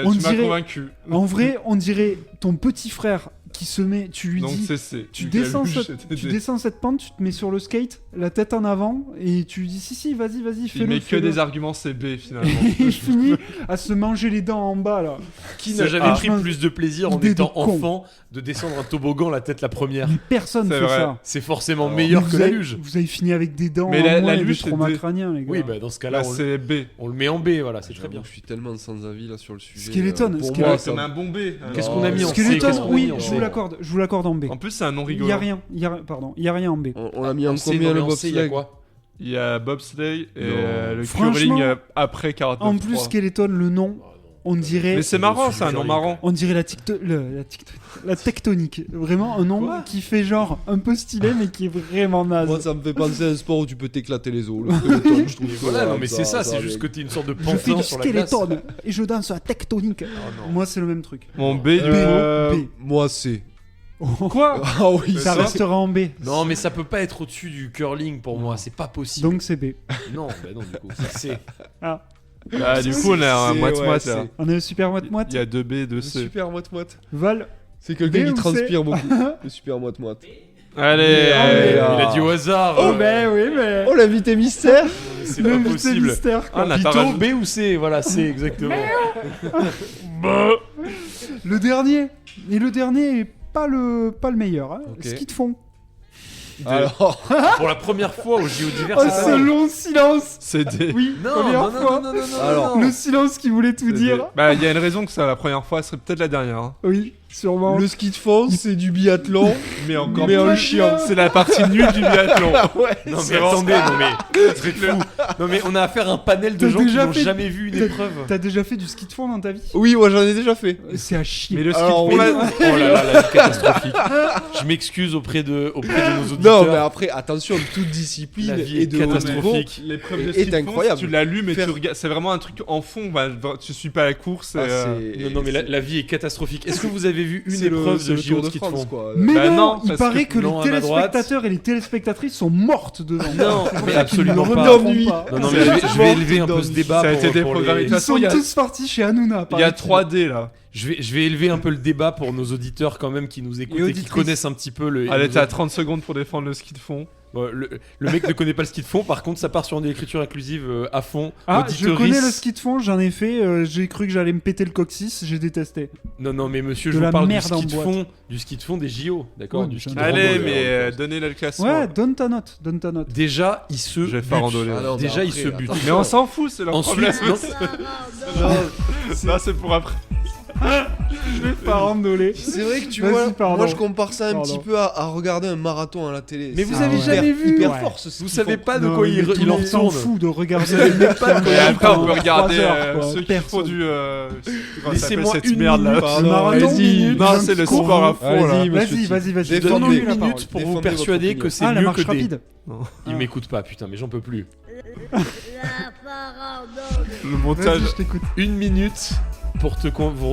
on tu m'as dirait- convaincu. en vrai, on dirait ton petit frère qui se met. Tu lui Donc dis. c'est C. Tu Vu que la descends, luge, cette, c'était tu D. descends cette pente, tu te mets sur le skate, la tête en avant, et tu lui dis si, vas-y, Il fais-le. met que fais-le. des arguments c'est B finalement. Et je finis à se manger les dents en bas là. Qui C'est n'a jamais A. pris plus de plaisir en Idée de étant con. enfant de descendre un toboggan la tête la première? Mais personne C'est fait vrai. ça. C'est forcément Alors, meilleur Vous que la avez- luge. Vous avez fini avec des dents Mais en la moins et luge, des c'est traumas D. crâniens, les gars. Oui, bah dans ce cas-là, Là c'est B. on le met en B, voilà, c'est très J'avoue bien. que je suis tellement sans avis là sur le sujet. Skeleton, Pour Skeleton. moi, Comme ça... un bon B. Qu'est-ce Non, qu'on a mis en C? Skeleton, Qu'est-ce qu'on a oui, mis en je C? vous l'accorde en B. En plus c'est un non Il rigolo. y a rien, pardon, il y a rien en B. On l'a mis en En C, combien non, mais le en C, il y a bobsleigh? quoi? Il y a bobsleigh et Non. le Franchement, curling après 49. En plus, Skeleton, le nom, on dirait, Mais c'est marrant, c'est un nom curling. marrant. on dirait la tectonique. Vraiment un nom Quoi qui fait genre un peu stylé, mais qui est vraiment naze. Moi, ça me fait penser à un sport où tu peux t'éclater les os. Le skeleton, je trouve. Mais que, voilà, non, mais ça- c'est ça, c'est va juste que avec. t'es une sorte de Je fais pantin du sur la glace. skeleton et je danse à tectonique. Oh non. Moi, c'est le même truc. Mon B du coup. B. Moi, c'est. Quoi Ah oui, Ça ça. restera en B. Non, mais ça peut pas être au-dessus du curling pour moi, c'est pas possible. Donc c'est B. Non, bah non, du coup, c'est Ah, Bah, du coup, on a un C'est- moite-moite ouais, là. on est le super moite-moite. Il y a 2B, 2C. Super moite-moite. Val, C'est quelqu'un B qui ou C? transpire beaucoup. Le super moite-moite. Allez, Ah, mais allez. là. il a dit au hasard. oh ben oui, mais Oh, l'invité mystère. C'est le pas invité possible. mystère, quoi. Ah, on a pas Pito, rajouté. B ou C? Voilà, C, exactement. Le dernier. Et le dernier est pas le meilleur. Hein. Ok. Ce qu'ils te font. Alors, Pour la première fois au JO d'hiver, Oh, c'est ce ça. long silence. C'est D. Oui, Non, première non, non, fois. non, non, non, Alors, non. Le silence qui voulait tout C'est dire. D. Bah, il y a une raison que ça, la première fois, serait peut-être la dernière. hein. Oui, sûrement. le ski de fond, c'est du biathlon. Mais encore Mais plus. en chiant. C'est la partie nulle du biathlon. Non C'est mais vraiment- attendez, non mais vous êtes fous. Non mais on a affaire à un panel de T'as gens qui déjà n'ont fait- jamais vu une t'as- épreuve. T'as déjà fait du ski de fond dans ta vie Oui, moi j'en ai déjà fait. C'est à chier. Mais le ski Alors, de fond, oui. là, Oh là là, la vie catastrophique. Je m'excuse auprès de nos auditeurs. Non, mais après, attention, toute discipline La vie et est de haut niveau. catastrophique. l'épreuve de est ski de fond, incroyable. si tu l'allumes et Faire- tu regardes, c'est vraiment un truc en fond. Bah, tu suis pas la course. Ah, et, c'est- Non, mais la vie est catastrophique. Est-ce que vous avez vu une c'est le- épreuve c'est de le JO Tour de de ski de France, fond? quoi. Mais Bah non, non, il parce paraît que non, les à ma droite. téléspectateurs et les téléspectatrices sont mortes dedans. Non, C'est pour mais ça qu'ils absolument ne pas. remettront D'ennui. pas. Non, mais je vais élever un peu ce débat. Ça a été pour les- déprogrammé. Ils sont il y a- tous partis chez Hanouna. Il y a paraît-il. 3D là. Je vais élever un peu le débat pour nos auditeurs quand même qui nous écoutent et qui auditrices. connaissent un petit peu le. Allez, t'as 30 secondes pour défendre le ski de fond. Bon, le mec ne connaît pas le ski de fond, par contre ça part sur une écriture inclusive à fond. Ah, je Auditeurice. connais le ski de fond, j'en ai fait. J'ai cru que j'allais me péter le coccyx, j'ai détesté. Non, non, mais monsieur, De je vous la parle du merde en ski de boîte. fond, du ski de fond des JO, d'accord, Ouais, du mais ski j'en de ai- Allez, randonnée, mais en l'occurrence. donnez-le le classement. Ouais, donne ta note, donne ta note. Déjà, il se. Je vais faire bute. randoler. Ah non, mais Déjà, il après, se bute. attends. Mais on s'en fout, c'est leur Ensuite, problème. non, Non, c'est pour après. Je vais pas randoler. C'est vrai que tu Vas-y, vois, pardon. moi je compare ça un Pardon. petit peu à regarder un marathon à la télé. Mais vous C'est avez hyper- jamais vu hyper Ouais. fort ce Vous ski savez fond. pas de Non, quoi mais il tout le en monde s'en retourne. fout de regarder. Et après, on peut regarder 3 heures, quoi. ceux qui Personne. font du. comment ça Laissez-moi s'appelle cette une merde là minute. Pardon, Marathon, vas-y. minute, Non, un c'est le cours. sport à fond là. Vas-y, monsieur Vas-y, T. vas-y, vas-y. Défendez. Donne-lui Une la parole. minute pour vous Défendez votre persuader opinion. que c'est Ah, la mieux marche que des. rapide. Il Ah. m'écoute pas, putain, mais j'en peux plus. La farandole. Le montage. Vas-y, je t'écoute. Une minute pour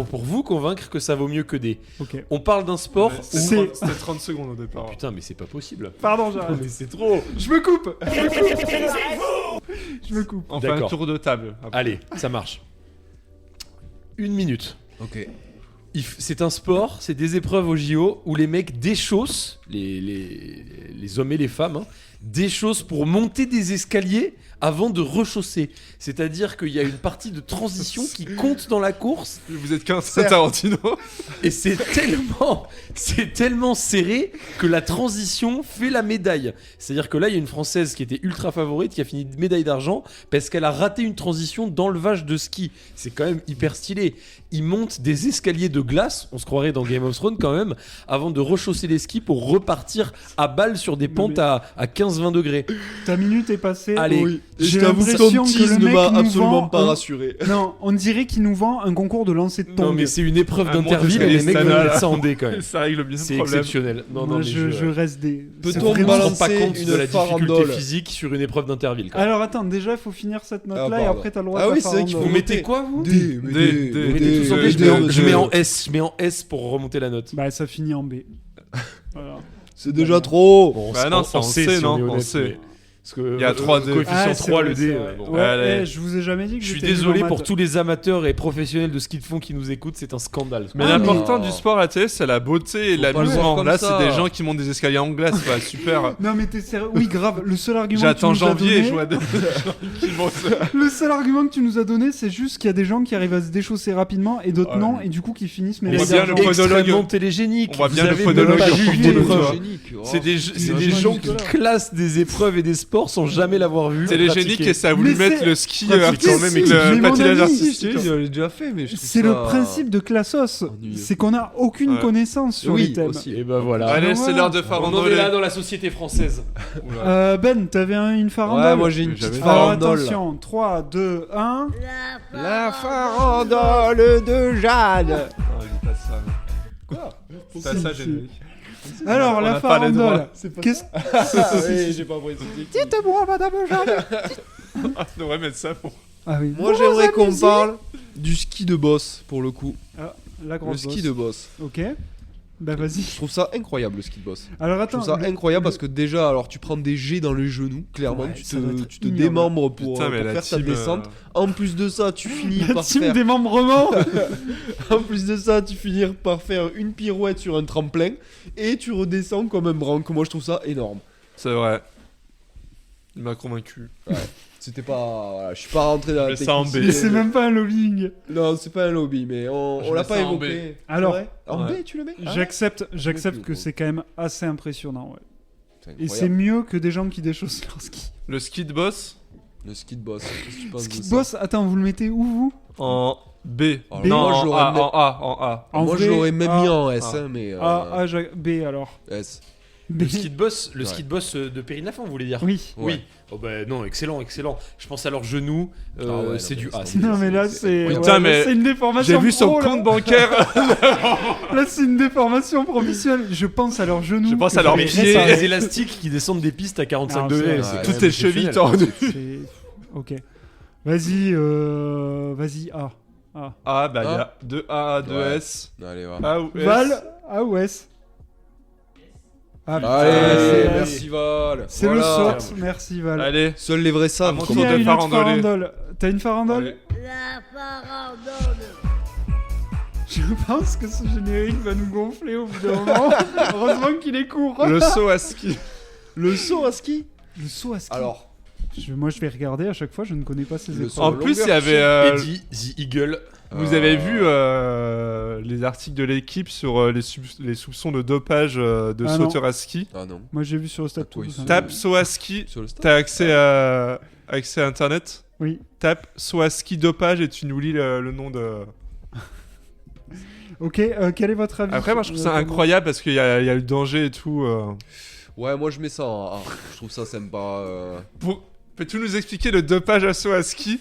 pour vous convaincre que ça vaut mieux que des. Ok. On parle d'un sport où. C'est- C'était 30 secondes au départ. Putain, mais c'est pas possible. Pardon, j'arrête. Mais c'est trop. Je me coupe. Je me coupe. On fait un D'accord. tour de table. après. Allez, ça marche. Une minute. Ok. C'est un sport, c'est des épreuves au JO où les mecs déchaussent, les hommes et les femmes, hein, déchaussent pour monter des escaliers avant de rechausser. C'est-à-dire qu'il y a une partie de transition qui compte dans la course Vous êtes qu'un Tarantino. et c'est tellement serré que la transition fait la médaille. C'est-à-dire que là, il y a une Française qui était ultra favorite qui a fini médaille d'argent parce qu'elle a raté une transition d'enlevage de ski. C'est quand même hyper stylé. Ils montent des escaliers de glace, on se croirait dans Game of Thrones quand même, avant de rechausser les skis pour repartir à balle sur des pentes à 15-20 degrés. Ta minute est passée. Allez. Oui. Et J'ai je t'avoue que l'impression ton que le tease ne mec m'a nous absolument vend pas un- rassuré. Non, on dirait qu'il nous vend un concours de lancer de tongs. Non mais c'est une épreuve Un monde d'Interville de et les mecs veulent Stana, mettre là. ça en D quand même. Ça règle bien C'est le problème. exceptionnel. Non, Moi, mais je reste des. Peut-on c'est On vraiment- se rend pas balancer compte une de la difficulté farandole physique sur une épreuve d'Interville. quand même. Alors attends, déjà, il faut finir cette note-là Ah, et pardon. après, t'as le droit Ah de oui, la c'est vrai qu'il faut Vous farandole. mettez quoi vous D, Vous mettez tous en D, je mets en S pour remonter la note. Bah, ça finit en B. Voilà. C'est déjà trop. Bon, Bah non, c'est en C, si non, on est en honnête, C. mais- Parce que Il y a 3 D. coefficient Ah, c'est 3, vrai, le c'est D. vrai. Bon. Ouais, Allez. je vous ai jamais dit que Je suis j'étais nul en désolé pour maths. tous les amateurs et professionnels de ski de fond qui nous écoutent, c'est un scandale. Mais Ah, l'important mais- du sport à la télé, c'est la beauté et Faut pas le l'amusement. voir comme Là, ça. c'est des gens qui montent des escaliers en glace. Bah, super. Non, mais t'es sérieux. Oui, grave. Le seul argument J'attends que tu nous as janvier et donné... je vois des gens qui montent. Le seul argument que tu nous as donné, c'est juste qu'il y a des gens qui arrivent à se déchausser rapidement et d'autres Ouais. non, et du coup qui finissent On médaille voit bien d'argent. le phonologue. Extrêmement télégénique. On voit Vous bien le avez phonologue même pas en vu photo, l'épreuve. Génique. Oh. C'est des C'est gens génique, qui là. classent des épreuves et des sports sans jamais l'avoir vu. Télégénique pratiquer. et ça a voulu Mais mettre c'est- le ski pratiquer, quand même avec si, mais le mon patinage ami, artistique. Je l'ai déjà fait, mais je trouve C'est ça- le principe de Classos, ennuyeux. c'est qu'on n'a aucune Ouais. connaissance sur Oui, les thèmes. aussi. Et ben voilà. Allez, voilà. c'est l'heure de On en est farandoler. là dans la société française. Ben, t'avais une farandole. Ouais, moi j'ai une J'avais petite Alors farandole. attention, 3, 2, 1. La farandole de Jeanne. Ah, dis pas ça. Quoi C'est pas ça, générique. Alors, On la a pas les droits. farandole. C'est pas Qu'est-ce Oui, j'ai pas précisé. Dites-moi, madame Jeanne. Ah, on devrait mettre ça pour. Ah oui. Moi j'aimerais qu'on parle du ski de boss pour le coup. Ah, la Le grosse ski bosse. de boss. Ok. Bah vas-y. Je trouve ça incroyable le ski de boss. Alors Je attends. trouve ça incroyable parce que déjà, alors tu prends des jets dans les genoux, clairement, Ouais, tu ça doit être te ignoble. démembres pour Putain, mais la faire ta team. descente. En plus de ça, tu finis La par team faire. démembrement. En plus de ça, tu finis par faire une pirouette sur un tremplin et tu redescends comme un branque. Moi, je trouve ça énorme. C'est vrai. Il m'a convaincu. C'était pas. Voilà, je suis pas rentré dans la Mais ça en technicité. B. C'est même pas un lobbying. Non, c'est pas un lobby, mais on Je l'a mets pas ça en évoqué. C'est Alors, vrai en ouais. B, tu le mets Ah ouais J'accepte plus, que gros. c'est quand même assez impressionnant. Ouais. C'est Et c'est incroyable. mieux que des gens qui déchaussent leur ski. Le ski de boss Le ski de boss. Qu'est-ce que tu penses Ski de de ça boss, attends, vous le mettez où vous en B. Alors, Non, moi, je en l'aurais A, même- en A, en A. En Moi, vrai, je l'aurais même mis en S, Ah. hein, mais. B alors. S. B. Le ski de boss, Ouais. ski de boss de Perrine Lafont, vous voulez dire? Oui. Ouais. Oui. Oh bah non, excellent, excellent. Je pense à leurs genoux. Ah ouais, non, c'est mais du ça, A. c'est- Non mais là c'est Putain, ouais, mais c'est une déformation. J'ai vu son pro, là. compte bancaire. Là c'est une déformation professionnelle. Je pense à leurs genoux. Je pense que à leurs j'avais pieds. C'est réparé. des élastiques qui descendent des pistes à 45 Ah, degrés. c'est- C'est ouais, tout Toutes tes chevilles tordues. C'est- Ok. Vas-y, vas-y A. A. Ah, bah, il y a 2A, 2S. Allez, va. A ou S. Val, A ou S. Ah, putain, Allez, c'est- merci Val. C'est Voilà. le saut. Merci Val. Allez. Seuls les vrais À savent. mon Qui tour a de une autre farandoler. farandole? T'as une farandole? Allez. La farandole. Je pense que ce générique va nous gonfler au bout d'un moment. Heureusement qu'il est court. Le saut à ski. Le saut à ski Le saut à ski. Alors, Moi je vais regarder à chaque fois, je ne connais pas ces Le épreuves. saut En longueur, plus, il y avait. Eddie, The Eagle. Vous avez vu les articles de l'équipe sur les soupçons de dopage de Ah sauteurs à ski. Ah non. Moi j'ai vu sur le stade Oui, Toulouse. c'est- Tape saut à ski. Sur le stade T'as accès à internet. Oui. Tape saut à ski dopage et tu nous lis le nom de. Ok, quel est votre avis Après, moi je trouve ça Thomas incroyable parce qu'il y a le danger et tout. Ouais, moi je mets ça en A. Je trouve ça sympa. Peux-tu nous expliquer le dopage à saut à ski?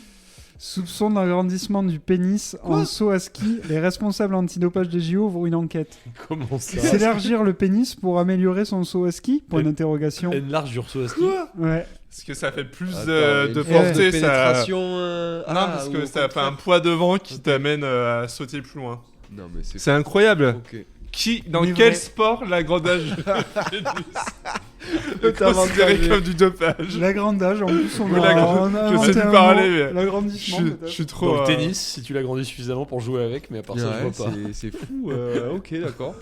Soupçon d'agrandissement du pénis en saut à ski. Les responsables antidopage des JO ouvrent une enquête. Comment ça? S'élargir le pénis pour améliorer son saut à ski? Point Et- d'interrogation. Une large urso à ski. Ouais. Parce que ça fait plus Attends, de une force portée, de ça. pénétration. Non, parce ou que au ça fait un contraire poids devant qui Ok. t'amène à sauter plus loin. Non, mais c'est. C'est incroyable. Ok. Dans Mais quel vrai. sport l'agrandage Considéré comme du dopage. L'agrandage, en plus, on Oui, a, on a je sais inventé plus un parler, mot. mais L'agrandissement, Je peut-être. suis trop. Dans le tennis, si tu l'agrandis suffisamment pour jouer avec, mais à part ça, je Ouais, vois pas. c'est fou. Ok, d'accord.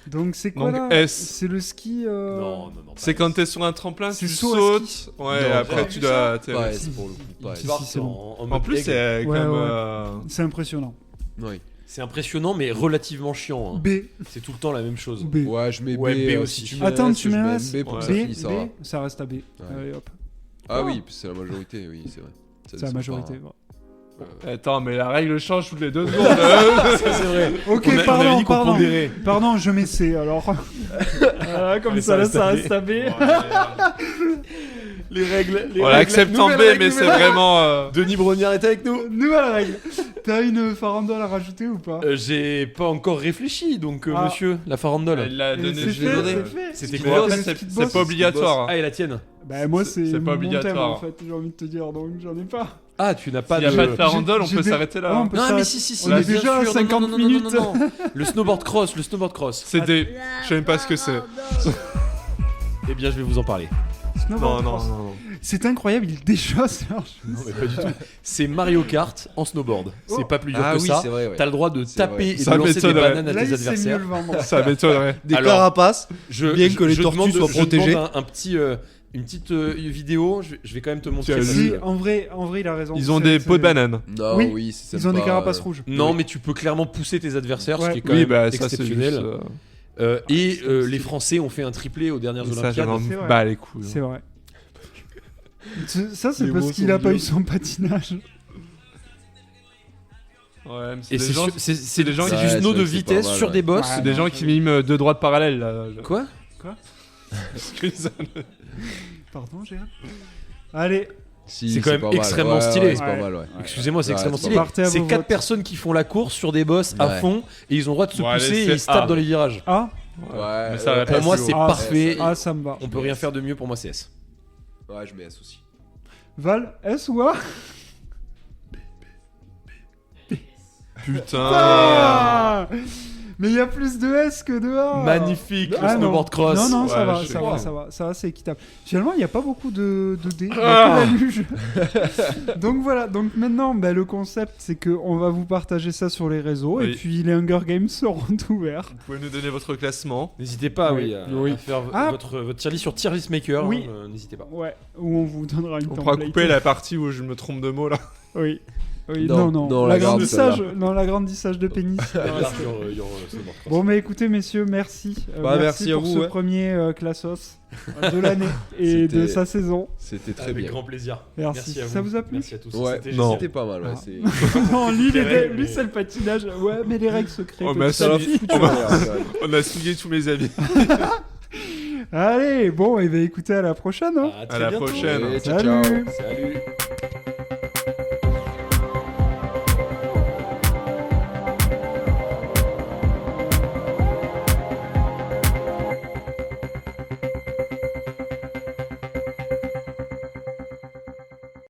Donc, c'est quoi Donc, là S. C'est le ski. Non. C'est quand t'es sur un tremplin, C'est tu saut à sautes. Ouais, Non, après pas tu vu dois. ça. atterrir. Ouais, c'est pour le coup. Pas Tu pars Si, c'est En plus, aigle. c'est Ouais, comme. ouais. C'est impressionnant. Oui. C'est impressionnant, mais relativement chiant. hein. B. C'est tout le temps la même chose. B. Ouais, je mets Ouais, B. B aussi. Si tu Attends, mets tu S, mets je mets S. B pour Ouais. que B, ça finisse, ça va. B, ça reste à B. Allez, hop. Ah oui, puis c'est la majorité, oui, c'est vrai. Ça C'est la descend majorité. pas. Attends, mais la règle change toutes les 2 secondes. Ça, c'est vrai. Ok, On avait pardon, dit qu'on pardon. pondérait. Pardon, je mets C alors. Comme Allez, ça, là, ça ça reste reste à B. Les règles. On l'accepte en B, mais c'est vraiment. Denis Brognard est avec nous. Nouvelle règle. T'as une farandole à rajouter ou pas J'ai pas encore réfléchi, donc Ah. monsieur, la farandole. Elle l'a Et donné. c'est je l'ai fait, donné. c'est fait. C'était Mais quoi en fait, le c'est ski de boss, c'est pas obligatoire. Ah, et la tienne. Bah moi c'est C'est pas mon thème obligatoire. en fait, j'ai envie de te dire, donc j'en ai pas. Ah, tu n'as pas S'il n'y a de... pas de farandole, on j'ai peut des- s'arrêter là. Ah, on hein. peut Non, mais s'arrêter. si, si, On mais est bien déjà à sûr. 50 non, non, minutes. non, non, non. Le snowboard cross, le snowboard cross. C'est des. Je sais même pas ce que c'est. Eh bien, je vais vous en parler. Non, Snowboard non, cross. non. non. C'est incroyable, il déjà Serge. Non, mais pas du tout. C'est Mario Kart en snowboard. Oh. C'est pas plus dur Ah que oui, ça. c'est vrai, ouais. T'as le droit de C'est taper vrai. et Ça de lancer des m'étonnerait. bananes à Là tes il sait mieux adversaires. le vendre. Ça m'étonnerait. Des Alors, carapaces, bien que les je tortues demande- soient je protégées. demande un petit, une petite vidéo. Je vais quand même te montrer. Tu as ça. vu Si, en vrai il a raison. Ils ont C'est- des c'est- pots de banane. Non, Oui, oui, c'est Ils ont des sympa, carapaces rouges. Non, mais tu peux clairement pousser tes adversaires, ce Ouais. qui est quand Oui, même bah ça c'est exceptionnel. juste. Les Français ont fait un triplé aux dernières Ça, je Olympiades. m'en c'est vrai. bats les couilles. C'est vrai. Ça c'est Les parce mots qu'il sont a pas durs. eu son patinage. Ouais, mais Et c'est gens- c'est des gens c'est qui- du Ouais, snow c'est de vrai que c'est vitesse pas mal, sur ouais. des bosses. Ouais. c'est des non, gens c'est- qui miment deux droites parallèles là. Quoi Pardon, Gérard. Allez, Si, C'est quand même pas mal. extrêmement Ouais, stylé. ouais, c'est pas Ouais. mal, ouais. Excusez-moi, c'est Ouais, extrêmement c'est stylé. partez à C'est vos 4 votes. personnes qui font la course sur des bosses à Ouais. fond et ils ont le droit de se Bon, allez, pousser et c'est ils se tapent A. dans les virages. A. Ouais, Mais ça va Pour pas moi, si c'est haut. Ah, parfait. Ah, ça me va. On peut rien faire de mieux pour moi, c'est S. Ouais, je mets S aussi. Val, S ou A Putain. Ah Mais il y a plus de S que de A. Magnifique, le Ah, non. snowboard cross. Non, non, ça Ouais, va, je ça sais va, pas. ça va, c'est équitable. Finalement, il n'y a pas beaucoup de D, il y a Ah. que la luge. Donc voilà, donc maintenant, bah, le concept, c'est qu'on va vous partager ça sur les réseaux, et Oui. puis les Hunger Games seront ouverts. Vous pouvez nous donner votre classement. N'hésitez pas, Oui. oui, à faire Ah. votre tier list sur Tier List Maker. Oui. N'hésitez pas. Ouais, où on vous donnera une On pourra template. couper la partie où je me trompe de mots là. Oui. Oui, Non, non, non, la garde, l'agrandissage de pénis. Il y aura snowboard cross. Bon, mais écoutez, messieurs, merci. Bah, merci à pour vous, ce ouais. premier Classos de l'année et de C'était- sa saison. C'était très Avec bien. grand plaisir. Merci. à vous. Ça vous a plu Merci à tous. Ouais, C'était Non. c'était pas mal, ouais. Ah. c'est- Non, lui, Les règles, lui mais- c'est le patinage. Ouais, mais les règles secrètes. Oh, tout bah, ça. Ça l'a Salut. foutu en l'air, quand même. On a souillé tous mes amis. Allez, bon, et bien écoutez, à la prochaine. Hein. À très À la bientôt. prochaine. Allez, ciao, ciao. Salut. Salut.